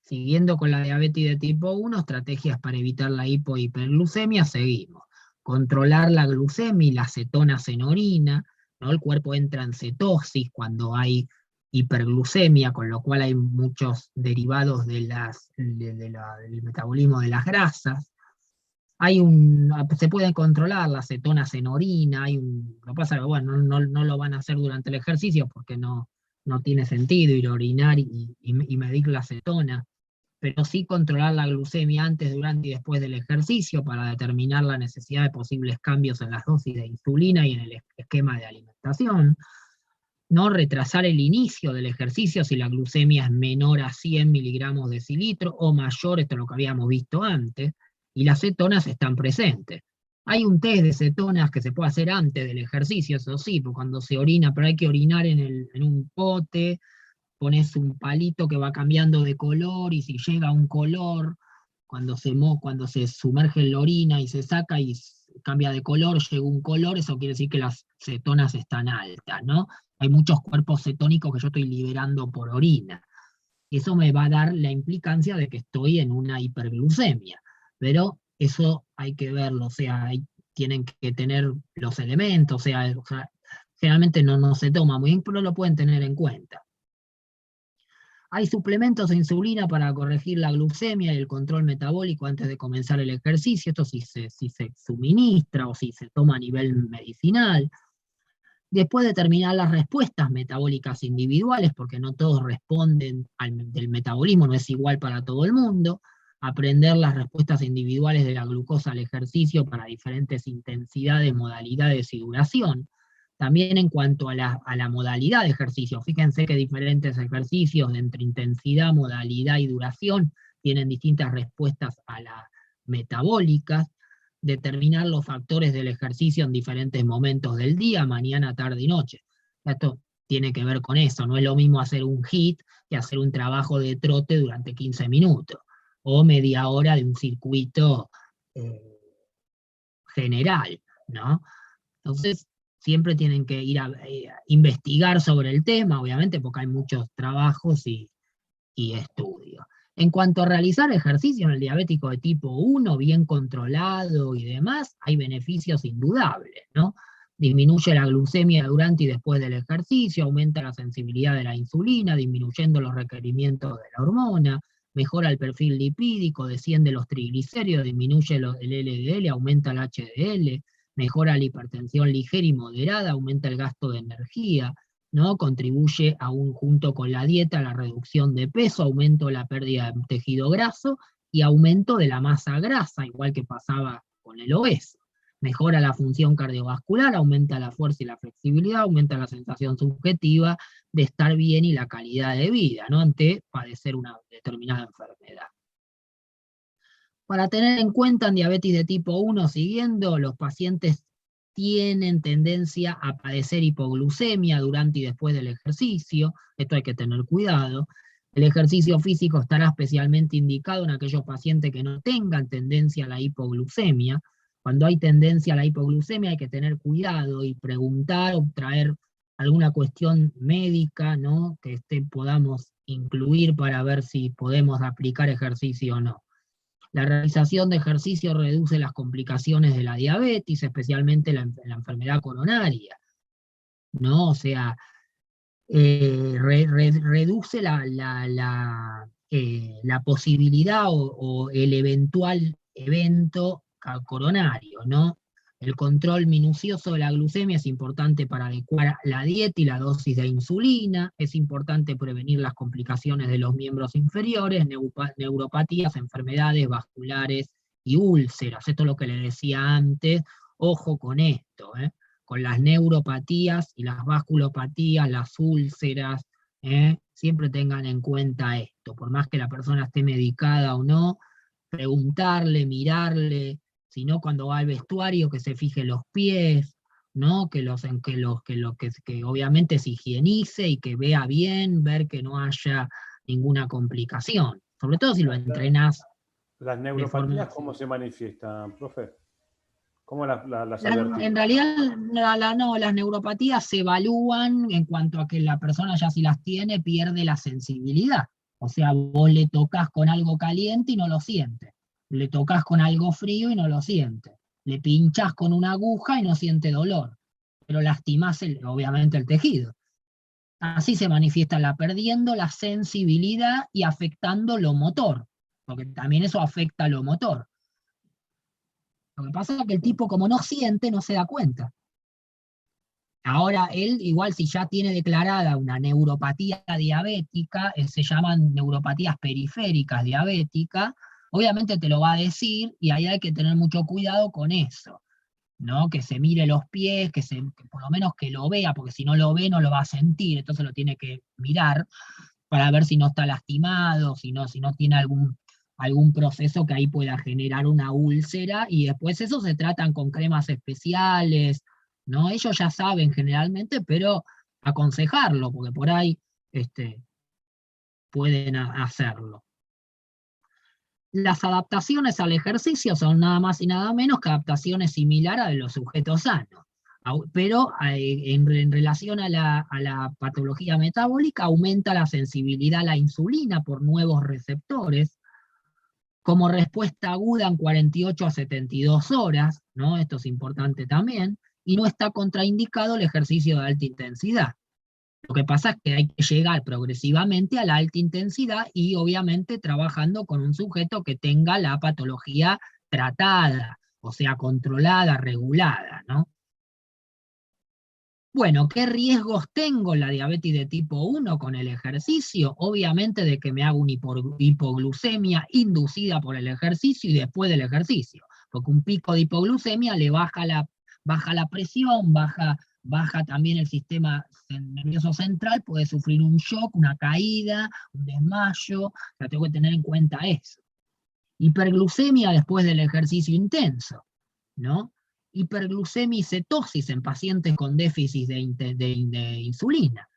Siguiendo con la diabetes de tipo 1, estrategias para evitar la hiperglucemia, seguimos. Controlar la glucemia y la cetonas en orina, ¿no? El cuerpo entra en cetosis cuando hay hiperglucemia, con lo cual hay muchos derivados del metabolismo de las grasas. Se pueden controlar las cetonas en orina, lo que pasa es que bueno, no lo van a hacer durante el ejercicio porque no tiene sentido ir a orinar y medir la cetona, pero sí controlar la glucemia antes, durante y después del ejercicio para determinar la necesidad de posibles cambios en las dosis de insulina y en el esquema de alimentación. No retrasar el inicio del ejercicio si la glucemia es menor a 100 miligramos de decilitro o mayor, esto es lo que habíamos visto antes, y las cetonas están presentes. Hay un test de cetonas que se puede hacer antes del ejercicio, eso sí, porque cuando se orina, pero hay que orinar en un pote, pones un palito que va cambiando de color, y si llega a un color, cuando se sumerge en la orina y se saca y cambia de color, llega un color, eso quiere decir que las cetonas están altas, ¿no? Hay muchos cuerpos cetónicos que yo estoy liberando por orina. Eso me va a dar la implicancia de que estoy en una hiperglucemia, pero eso hay que verlo, o sea, tienen que tener los elementos, o sea generalmente no se toma muy bien, pero lo pueden tener en cuenta. Hay suplementos de insulina para corregir la glucemia y el control metabólico antes de comenzar el ejercicio, esto si se suministra o si se toma a nivel medicinal. Después determinar las respuestas metabólicas individuales, porque no todos responden del metabolismo, no es igual para todo el mundo. Aprender las respuestas individuales de la glucosa al ejercicio para diferentes intensidades, modalidades y duración. También en cuanto a la modalidad de ejercicio, fíjense que diferentes ejercicios de entre intensidad, modalidad y duración tienen distintas respuestas a las metabólicas. determinar los factores del ejercicio en diferentes momentos del día, mañana, tarde y noche. Esto tiene que ver con eso, no es lo mismo hacer un HIIT que hacer un trabajo de trote durante 15 minutos, o media hora de un circuito general, ¿no? Entonces, siempre tienen que ir a investigar sobre el tema, obviamente, porque hay muchos trabajos y estudios. En cuanto a realizar ejercicio en el diabético de tipo 1, bien controlado y demás, hay beneficios indudables, ¿no? Disminuye la glucemia durante y después del ejercicio, aumenta la sensibilidad de la insulina, disminuyendo los requerimientos de la hormona, mejora el perfil lipídico, desciende los triglicéridos, disminuye el LDL, aumenta el HDL, mejora la hipertensión ligera y moderada, aumenta el gasto de energía, ¿no? Contribuye junto con la dieta a la reducción de peso, aumento de la pérdida de tejido graso y aumento de la masa grasa, igual que pasaba con el obeso. Mejora la función cardiovascular, aumenta la fuerza y la flexibilidad, aumenta la sensación subjetiva de estar bien y la calidad de vida, ¿no? Ante padecer una determinada enfermedad. Para tener en cuenta en diabetes de tipo 1, siguiendo, los pacientes tienen tendencia a padecer hipoglucemia durante y después del ejercicio, esto hay que tener cuidado. El ejercicio físico estará especialmente indicado en aquellos pacientes que no tengan tendencia a la hipoglucemia. Cuando hay tendencia a la hipoglucemia hay que tener cuidado y preguntar o traer alguna cuestión médica, ¿no?, que podamos incluir para ver si podemos aplicar ejercicio o no. La realización de ejercicio reduce las complicaciones de la diabetes, especialmente la enfermedad coronaria, ¿no? O sea, reduce la posibilidad o el eventual evento coronario, ¿no? El control minucioso de la glucemia es importante para adecuar la dieta y la dosis de insulina, es importante prevenir las complicaciones de los miembros inferiores, neuropatías, enfermedades vasculares y úlceras. Esto es lo que les decía antes, ojo con esto, con las neuropatías y las vasculopatías, las úlceras, siempre tengan en cuenta esto, por más que la persona esté medicada o no, preguntarle, mirarle, sino cuando va al vestuario que se fije los pies, ¿no? Que obviamente se higienice y que vea bien, ver que no haya ninguna complicación, sobre todo si lo entrenas. ¿Las neuropatías cómo se manifiestan, profe? ¿Cómo las advertimos? En realidad, no, las neuropatías se evalúan en cuanto a que la persona ya si las tiene pierde la sensibilidad. O sea, vos le tocas con algo caliente y no lo siente. Le tocas con algo frío y no lo siente. Le pinchás con una aguja y no siente dolor. Pero lastimás obviamente el tejido. Así se manifiesta perdiendo la sensibilidad y afectando lo motor. Porque también eso afecta lo motor. Lo que pasa es que el tipo, como no siente, no se da cuenta. Ahora, él, igual si ya tiene declarada una neuropatía diabética, se llaman neuropatías periféricas diabéticas, obviamente te lo va a decir y ahí hay que tener mucho cuidado con eso, ¿no? Que se mire los pies, que por lo menos que lo vea, porque si no lo ve no lo va a sentir, entonces lo tiene que mirar para ver si no está lastimado, si no tiene algún proceso que ahí pueda generar una úlcera, y después eso se tratan con cremas especiales, ¿no? Ellos ya saben generalmente, pero aconsejarlo, porque por ahí pueden hacerlo. Las adaptaciones al ejercicio son nada más y nada menos que adaptaciones similares a de los sujetos sanos, pero en relación a la patología metabólica aumenta la sensibilidad a la insulina por nuevos receptores, como respuesta aguda en 48 a 72 horas, ¿no? Esto es importante también, y no está contraindicado el ejercicio de alta intensidad. Lo que pasa es que hay que llegar progresivamente a la alta intensidad y obviamente trabajando con un sujeto que tenga la patología tratada, o sea, controlada, regulada, ¿no? Bueno, ¿qué riesgos tengo en la diabetes de tipo 1 con el ejercicio? Obviamente de que me haga una hipoglucemia inducida por el ejercicio y después del ejercicio, porque un pico de hipoglucemia le baja la presión, baja también el sistema nervioso central, puede sufrir un shock, una caída, un desmayo, o sea, tengo que tener en cuenta eso. Hiperglucemia después del ejercicio intenso. ¿no? Hiperglucemia y cetosis en pacientes con déficit de insulina.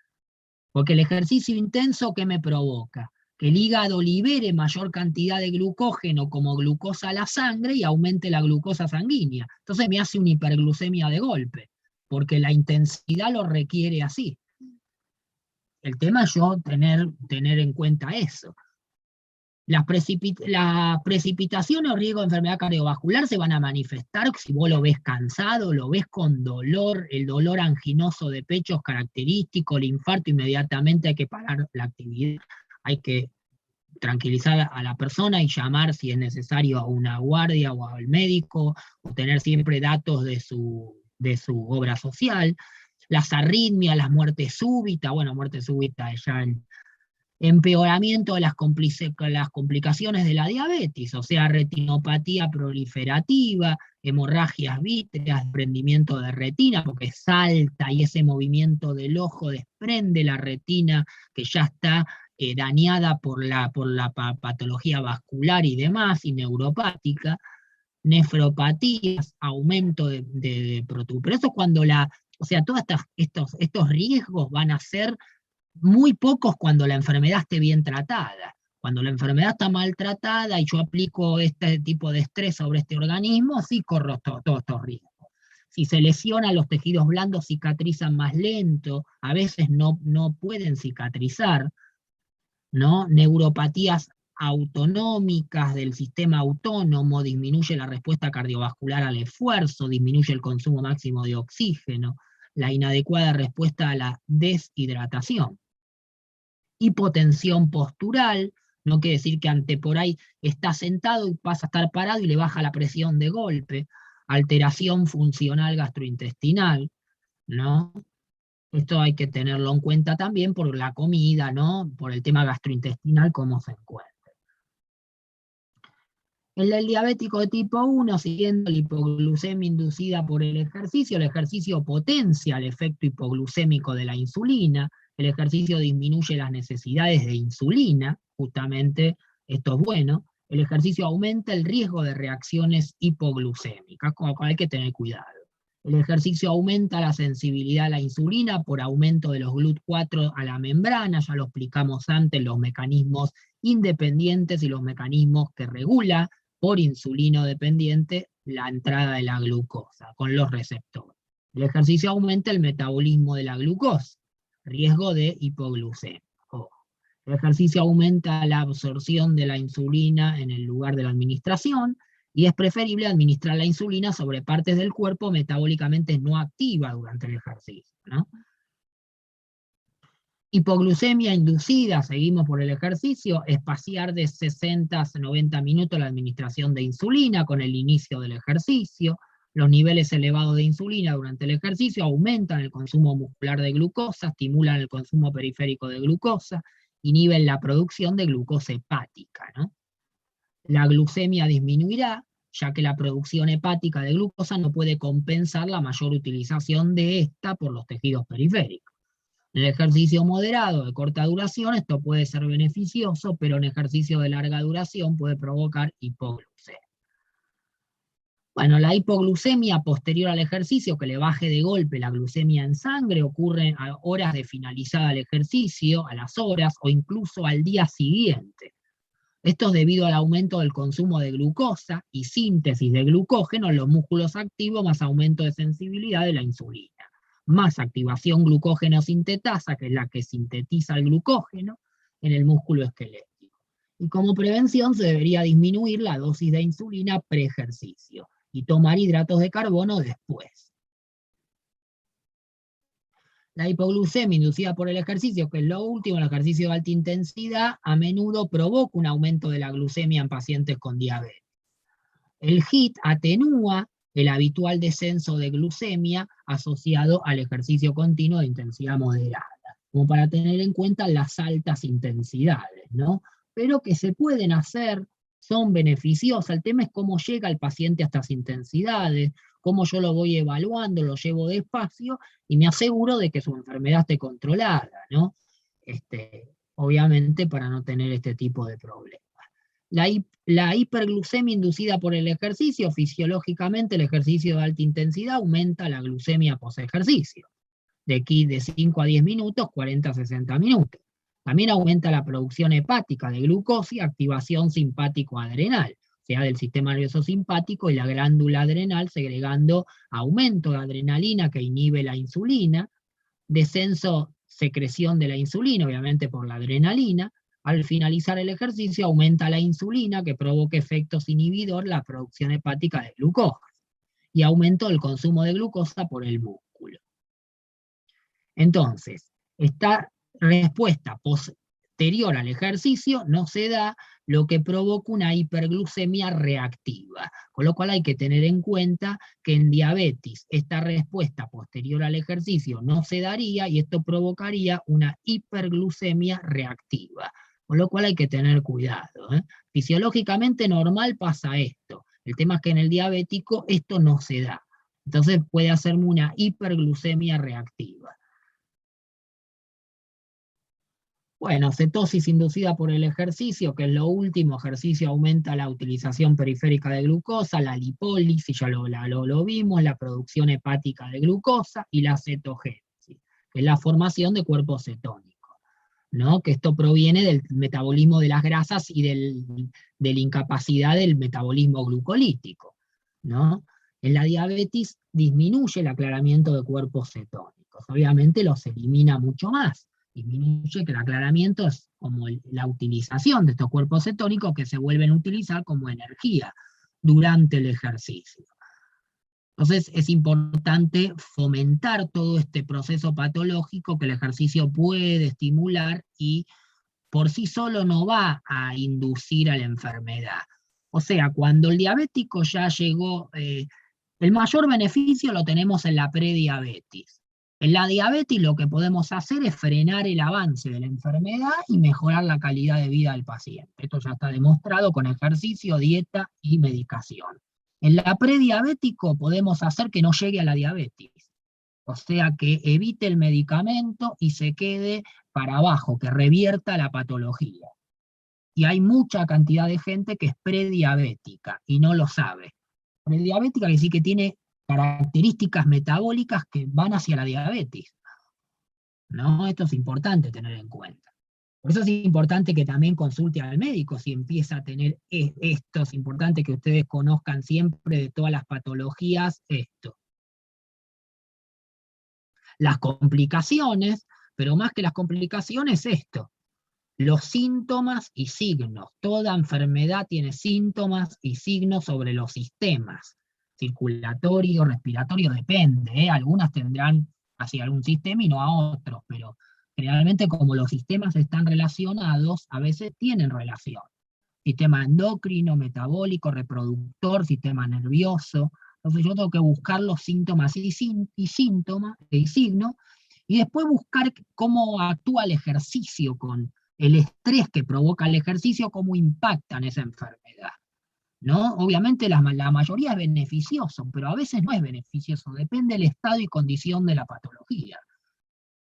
Porque el ejercicio intenso, ¿qué me provoca? Que el hígado libere mayor cantidad de glucógeno como glucosa a la sangre y aumente la glucosa sanguínea. Entonces me hace una hiperglucemia de golpe, porque la intensidad lo requiere así. El tema es yo tener en cuenta eso. Las precipitaciones o riesgo de enfermedad cardiovascular se van a manifestar si vos lo ves cansado, lo ves con dolor, el dolor anginoso de pecho es característico, el infarto inmediatamente hay que parar la actividad, hay que tranquilizar a la persona y llamar si es necesario a una guardia o al médico, o tener siempre datos de su obra social. Las arritmias, las muertes súbitas, bueno, muerte súbita ya en empeoramiento de las complicaciones de la diabetes, o sea, retinopatía proliferativa, hemorragias vítreas, desprendimiento de retina, porque salta y ese movimiento del ojo desprende la retina que ya está dañada por la patología vascular y demás, y neuropática, nefropatías, aumento de protuberancia. Pero eso cuando o sea, todos estos riesgos van a ser muy pocos cuando la enfermedad esté bien tratada. Cuando la enfermedad está mal tratada y yo aplico este tipo de estrés sobre este organismo, sí corro todos estos riesgos. Si se lesiona, los tejidos blandos cicatrizan más lento, a veces no pueden cicatrizar, ¿no? Neuropatías autonómicas del sistema autónomo, disminuye la respuesta cardiovascular al esfuerzo, disminuye el consumo máximo de oxígeno, la inadecuada respuesta a la deshidratación. Hipotensión postural, no quiere decir que por ahí está sentado y pasa a estar parado y le baja la presión de golpe. Alteración funcional gastrointestinal, ¿no? Esto hay que tenerlo en cuenta también por la comida, ¿no? Por el tema gastrointestinal, cómo se encuentra. En el diabético de tipo 1, siguiendo la hipoglucemia inducida por el ejercicio potencia el efecto hipoglucémico de la insulina, el ejercicio disminuye las necesidades de insulina, justamente esto es bueno, el ejercicio aumenta el riesgo de reacciones hipoglucémicas, con lo cual hay que tener cuidado. El ejercicio aumenta la sensibilidad a la insulina por aumento de los GLUT4 a la membrana, ya lo explicamos antes, los mecanismos independientes y los mecanismos que regula por insulino dependiente la entrada de la glucosa con los receptores. El ejercicio aumenta el metabolismo de la glucosa, riesgo de hipoglucemia. El ejercicio aumenta la absorción de la insulina en el lugar de la administración, y es preferible administrar la insulina sobre partes del cuerpo metabólicamente no activas durante el ejercicio, ¿no? Hipoglucemia inducida, seguimos por el ejercicio, espaciar de 60 a 90 minutos la administración de insulina con el inicio del ejercicio. Los niveles elevados de insulina durante el ejercicio aumentan el consumo muscular de glucosa, estimulan el consumo periférico de glucosa, inhiben la producción de glucosa hepática, ¿no? La glucemia disminuirá, ya que la producción hepática de glucosa no puede compensar la mayor utilización de esta por los tejidos periféricos. En el ejercicio moderado de corta duración esto puede ser beneficioso, pero en ejercicio de larga duración puede provocar hipoglucemia. Bueno, la hipoglucemia posterior al ejercicio, que le baje de golpe la glucemia en sangre, ocurre a horas de finalizada el ejercicio, a las horas o incluso al día siguiente. Esto es debido al aumento del consumo de glucosa y síntesis de glucógeno en los músculos activos, más aumento de sensibilidad de la insulina, más activación glucógeno sintetasa, que es la que sintetiza el glucógeno, en el músculo esquelético. Y como prevención se debería disminuir la dosis de insulina pre-ejercicio y tomar hidratos de carbono después. La hipoglucemia inducida por el ejercicio, que es lo último, el ejercicio de alta intensidad, a menudo provoca un aumento de la glucemia en pacientes con diabetes. El HIIT atenúa el habitual descenso de glucemia asociado al ejercicio continuo de intensidad moderada, como para tener en cuenta las altas intensidades, ¿no? Pero que se pueden hacer, son beneficiosas. El tema es cómo llega el paciente a estas intensidades, cómo yo lo voy evaluando, lo llevo despacio y me aseguro de que su enfermedad esté controlada, ¿no? Obviamente para no tener este tipo de problemas. La hiperglucemia inducida por el ejercicio, fisiológicamente el ejercicio de alta intensidad aumenta la glucemia post-ejercicio. De aquí de 5 a 10 minutos, 40 a 60 minutos. También aumenta la producción hepática de glucosa y activación simpático-adrenal, o sea, del sistema nervioso simpático y la glándula adrenal, segregando aumento de adrenalina que inhibe la insulina, descenso, secreción de la insulina, obviamente por la adrenalina. Al finalizar el ejercicio aumenta la insulina que provoca efectos inhibidor la producción hepática de glucosa y aumento del consumo de glucosa por el músculo. Entonces, esta respuesta posterior al ejercicio no se da, lo que provoca una hiperglucemia reactiva, con lo cual hay que tener en cuenta que en diabetes esta respuesta posterior al ejercicio no se daría y esto provocaría una hiperglucemia reactiva, con lo cual hay que tener cuidado. Fisiológicamente normal pasa esto, el tema es que en el diabético esto no se da, entonces puede hacerme una hiperglucemia reactiva. Bueno, cetosis inducida por el ejercicio, que es lo último, ejercicio aumenta la utilización periférica de glucosa, la lipólisis, ya lo vimos, la producción hepática de glucosa y la cetogénesis, que es la formación de cuerpos cetónicos, ¿no? Que esto proviene del metabolismo de las grasas y de la incapacidad del metabolismo glucolítico, ¿no? En la diabetes disminuye el aclaramiento de cuerpos cetónicos, obviamente los elimina mucho más. Disminuye que el aclaramiento es como la utilización de estos cuerpos cetónicos que se vuelven a utilizar como energía durante el ejercicio. Entonces es importante fomentar todo este proceso patológico que el ejercicio puede estimular y por sí solo no va a inducir a la enfermedad. O sea, cuando el diabético ya llegó, el mayor beneficio lo tenemos en la prediabetes. En la diabetes lo que podemos hacer es frenar el avance de la enfermedad y mejorar la calidad de vida del paciente. Esto ya está demostrado con ejercicio, dieta y medicación. En la prediabético podemos hacer que no llegue a la diabetes, o sea, que evite el medicamento y se quede para abajo, que revierta la patología. Y hay mucha cantidad de gente que es prediabética y no lo sabe. Prediabética quiere decir que tiene características metabólicas que van hacia la diabetes, ¿no? Esto es importante tener en cuenta. Por eso es importante que también consulte al médico si empieza a tener esto. Es importante que ustedes conozcan siempre de todas las patologías esto. Las complicaciones, pero más que las complicaciones esto. Los síntomas y signos. Toda enfermedad tiene síntomas y signos sobre los sistemas. Circulatorio, respiratorio, depende, algunas tendrán hacia algún sistema y no a otros, pero generalmente como los sistemas están relacionados, a veces tienen relación. Sistema endocrino, metabólico, reproductor, sistema nervioso. Entonces yo tengo que buscar los síntomas y signos, y después buscar cómo actúa el ejercicio con el estrés que provoca el ejercicio, cómo impacta en esa enfermedad, ¿no? Obviamente la mayoría es beneficioso, pero a veces no es beneficioso, depende del estado y condición de la patología.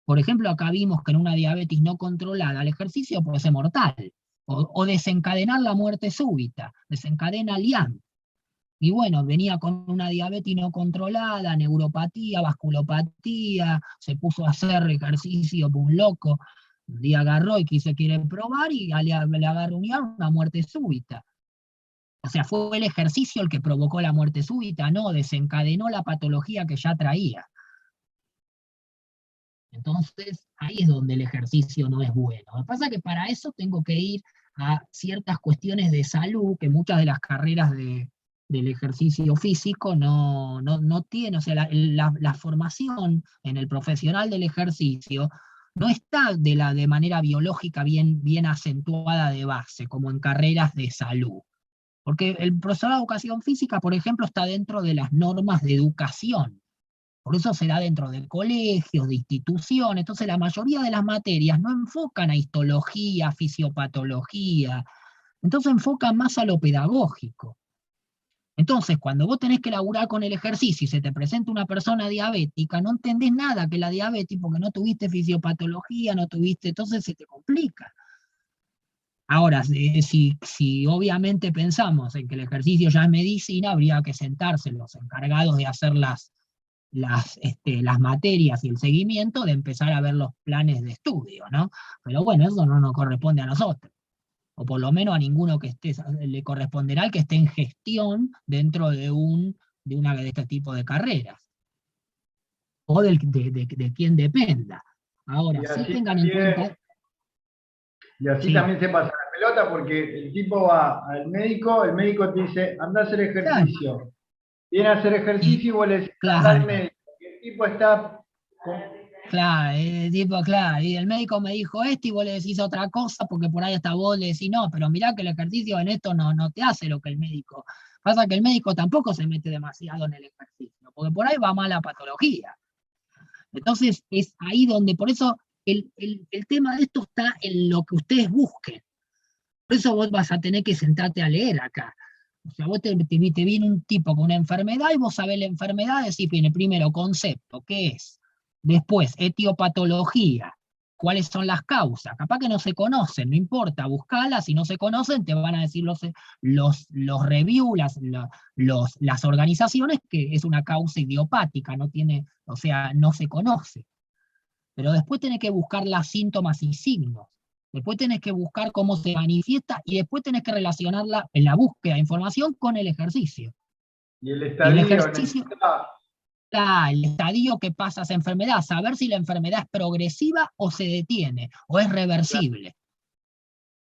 Por ejemplo, acá vimos que en una diabetes no controlada el ejercicio puede ser mortal, o desencadenar la muerte súbita, desencadena el IAM. Y bueno, venía con una diabetes no controlada, neuropatía, vasculopatía, se puso a hacer ejercicio por un loco, un día agarró y quiere probar y le agarró una muerte súbita. O sea, fue el ejercicio el que provocó la muerte súbita, no, desencadenó la patología que ya traía. Entonces, ahí es donde el ejercicio no es bueno. Lo que pasa es que para eso tengo que ir a ciertas cuestiones de salud que muchas de las carreras del ejercicio físico no tienen. O sea, la formación en el profesional del ejercicio no está de manera biológica bien acentuada de base, como en carreras de salud. Porque el profesorado de educación física, por ejemplo, está dentro de las normas de educación. Por eso se da dentro de colegios, de instituciones. Entonces la mayoría de las materias no enfocan a histología, fisiopatología. Entonces enfocan más a lo pedagógico. Entonces, cuando vos tenés que laburar con el ejercicio y se te presenta una persona diabética, no entendés nada que la diabetes porque no tuviste fisiopatología, no tuviste, entonces se te complica. Ahora, si obviamente pensamos en que el ejercicio ya es medicina, habría que sentarse los encargados de hacer las materias y el seguimiento, de empezar a ver los planes de estudio, ¿no? Pero bueno, eso no nos corresponde a nosotros, o por lo menos a ninguno que esté, le corresponderá al que esté en gestión dentro de una de este tipo de carreras, o de quien dependa. Ahora, Y sí así tengan en también, cuenta, y así sí, también se pasa la pelota porque el tipo va al médico, el médico te dice, anda a hacer claro, ejercicio. Viene a hacer y ejercicio y vos le decís, anda al claro, médico. Y el tipo está con- claro, tipo, claro, y el médico me dijo esto y vos le decís otra cosa, porque por ahí hasta vos le decís, no, pero mirá que el ejercicio en esto no te hace lo que el médico. Pasa que el médico tampoco se mete demasiado en el ejercicio, porque por ahí va mala patología. Entonces es ahí donde, por eso el tema de esto está en lo que ustedes busquen. Por eso vos vas a tener que sentarte a leer acá. O sea, vos te viene un tipo con una enfermedad y vos sabés la enfermedad, decís, viene primero concepto, ¿qué es? Después, etiopatología, cuáles son las causas. Capaz que no se conocen, no importa, buscalas, si no se conocen, te van a decir los review, las organizaciones, que es una causa idiopática, no tiene, o sea, no se conoce. Pero después tenés que buscar las síntomas y signos. Después tenés que buscar cómo se manifiesta y después tenés que relacionarla en la búsqueda de información con el ejercicio. y el Y el estadio ejercicio necesita, está el estadio que pasa esa enfermedad, saber si la enfermedad es progresiva o se detiene, o es reversible.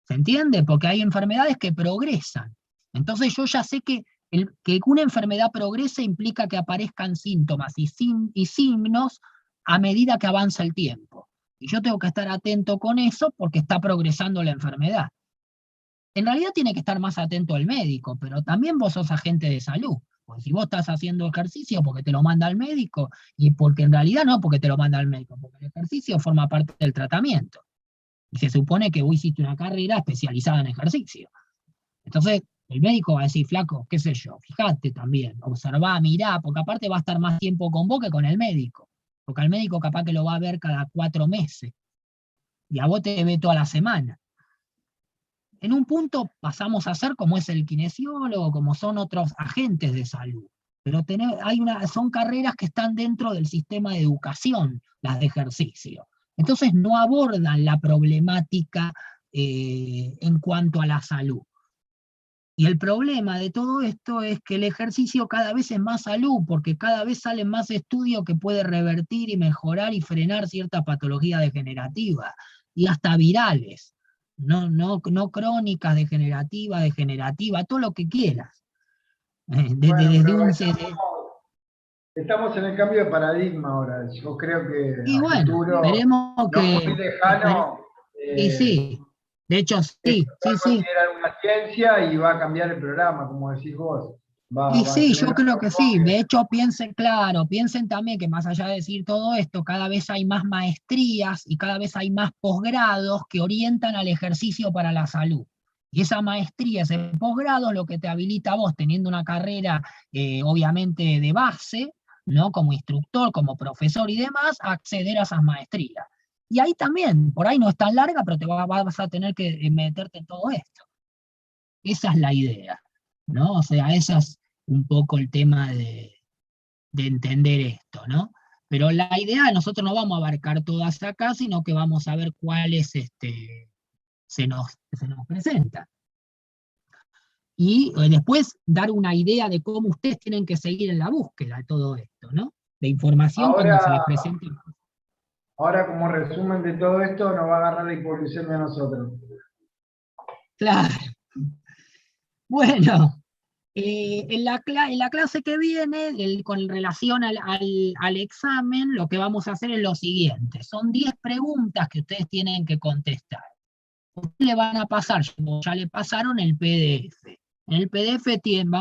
¿Se entiende? Porque hay enfermedades que progresan. Entonces yo ya sé que una enfermedad progrese implica que aparezcan síntomas y signos a medida que avanza el tiempo. Y yo tengo que estar atento con eso porque está progresando la enfermedad. En realidad tiene que estar más atento el médico, pero también vos sos agente de salud. Porque si vos estás haciendo ejercicio porque te lo manda el médico, y porque en realidad no porque te lo manda el médico, porque el ejercicio forma parte del tratamiento. Y se supone que vos hiciste una carrera especializada en ejercicio. Entonces, el médico va a decir, flaco, qué sé yo, fíjate también, observá, mirá, porque aparte va a estar más tiempo con vos que con el médico. Porque al médico capaz que lo va a ver cada 4 meses. Y a vos te ve toda la semana. En un punto pasamos a ser como es el kinesiólogo, como son otros agentes de salud. Pero son carreras que están dentro del sistema de educación, las de ejercicio. Entonces no abordan la problemática en cuanto a la salud. Y el problema de todo esto es que el ejercicio cada vez es más salud, porque cada vez salen más estudios que puede revertir y mejorar y frenar cierta patología degenerativa, y hasta virales, no crónicas, degenerativa, todo lo que quieras. bueno, Desde pero un estamos en el cambio de paradigma ahora. Yo creo que Y a bueno, futuro, esperemos no muy lejano, y sí, de hecho esto sí, se va sí, a sí. considerar una ciencia y va a cambiar el programa, como decís vos. Y Va a sí, tener yo creo otro que sí. enfoque. De hecho, piensen también que más allá de decir todo esto, cada vez hay más maestrías y cada vez hay más posgrados que orientan al ejercicio para la salud. Y esa maestría, ese posgrado, es lo que te habilita a vos, teniendo una carrera obviamente de base, ¿no? Como instructor, como profesor y demás, a acceder a esas maestrías. Y ahí también, por ahí no es tan larga, pero vas a tener que meterte en todo esto. Esa es la idea, ¿no? O sea, ese es un poco el tema de entender esto, ¿no? Pero la idea, nosotros no vamos a abarcar todas acá, sino que vamos a ver cuáles se nos presenta. Y después dar una idea de cómo ustedes tienen que seguir en la búsqueda de todo esto, ¿no? De información cuando se les Ahora, presente. ahora, como resumen de todo esto, nos va a agarrar la hipoglucemia a nosotros. Claro. Bueno, en la clase que viene, con relación al examen, lo que vamos a hacer es lo siguiente. Son 10 preguntas que ustedes tienen que contestar. Ustedes le van a pasar, como ya le pasaron, el PDF. En el PDF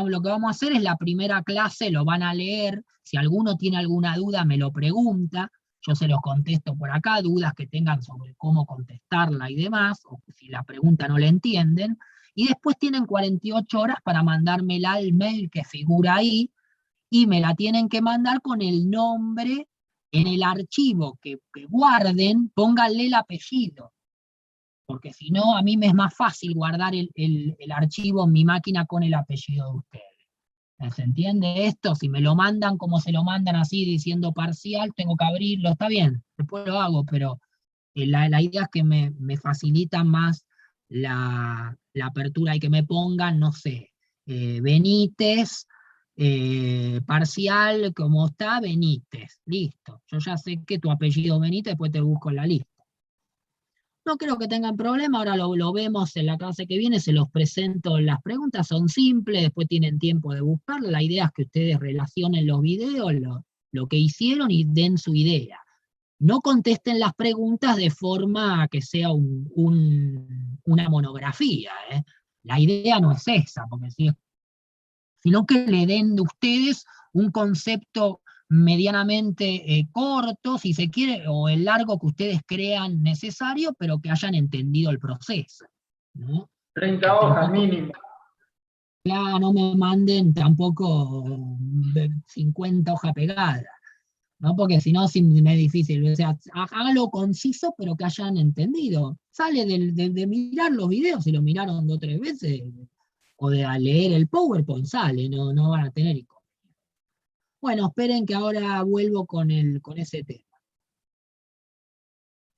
lo que vamos a hacer es la primera clase, lo van a leer. Si alguno tiene alguna duda, me lo pregunta. Yo se los contesto por acá, dudas que tengan sobre cómo contestarla y demás, o si la pregunta no la entienden. Y después tienen 48 horas para mandármela al mail que figura ahí, y me la tienen que mandar con el nombre en el archivo que guarden, pónganle el apellido. porque si no, a mí me es más fácil guardar el archivo en mi máquina con el apellido de ustedes. ¿Se entiende esto? Si me lo mandan como se lo mandan así, diciendo parcial, tengo que abrirlo, está bien, después lo hago, pero la idea es que me facilita más la apertura y que me pongan, no sé, Benítez, parcial, como está, Benítez, listo. Yo ya sé que tu apellido es Benítez, después te busco en la lista. No creo que tengan problema, ahora lo vemos en la clase que viene, se los presento, las preguntas son simples, después tienen tiempo de buscarlo, la idea es que ustedes relacionen los videos, lo que hicieron y den su idea. No contesten las preguntas de forma que sea una monografía, ¿eh? La idea no es esa, porque sino que le den de ustedes un concepto medianamente corto, si se quiere, o el largo que ustedes crean necesario, pero que hayan entendido el proceso, ¿no? 30 hojas mínimo. Claro, no me manden tampoco 50 hojas pegadas, ¿no? Porque si no, sí me es difícil. O sea, hágalo conciso, pero que hayan entendido. Sale de mirar los videos, si lo miraron 2 o 3 veces, o de leer el PowerPoint, sale, no van a tener inconveniente. Bueno, esperen que ahora vuelvo con ese tema.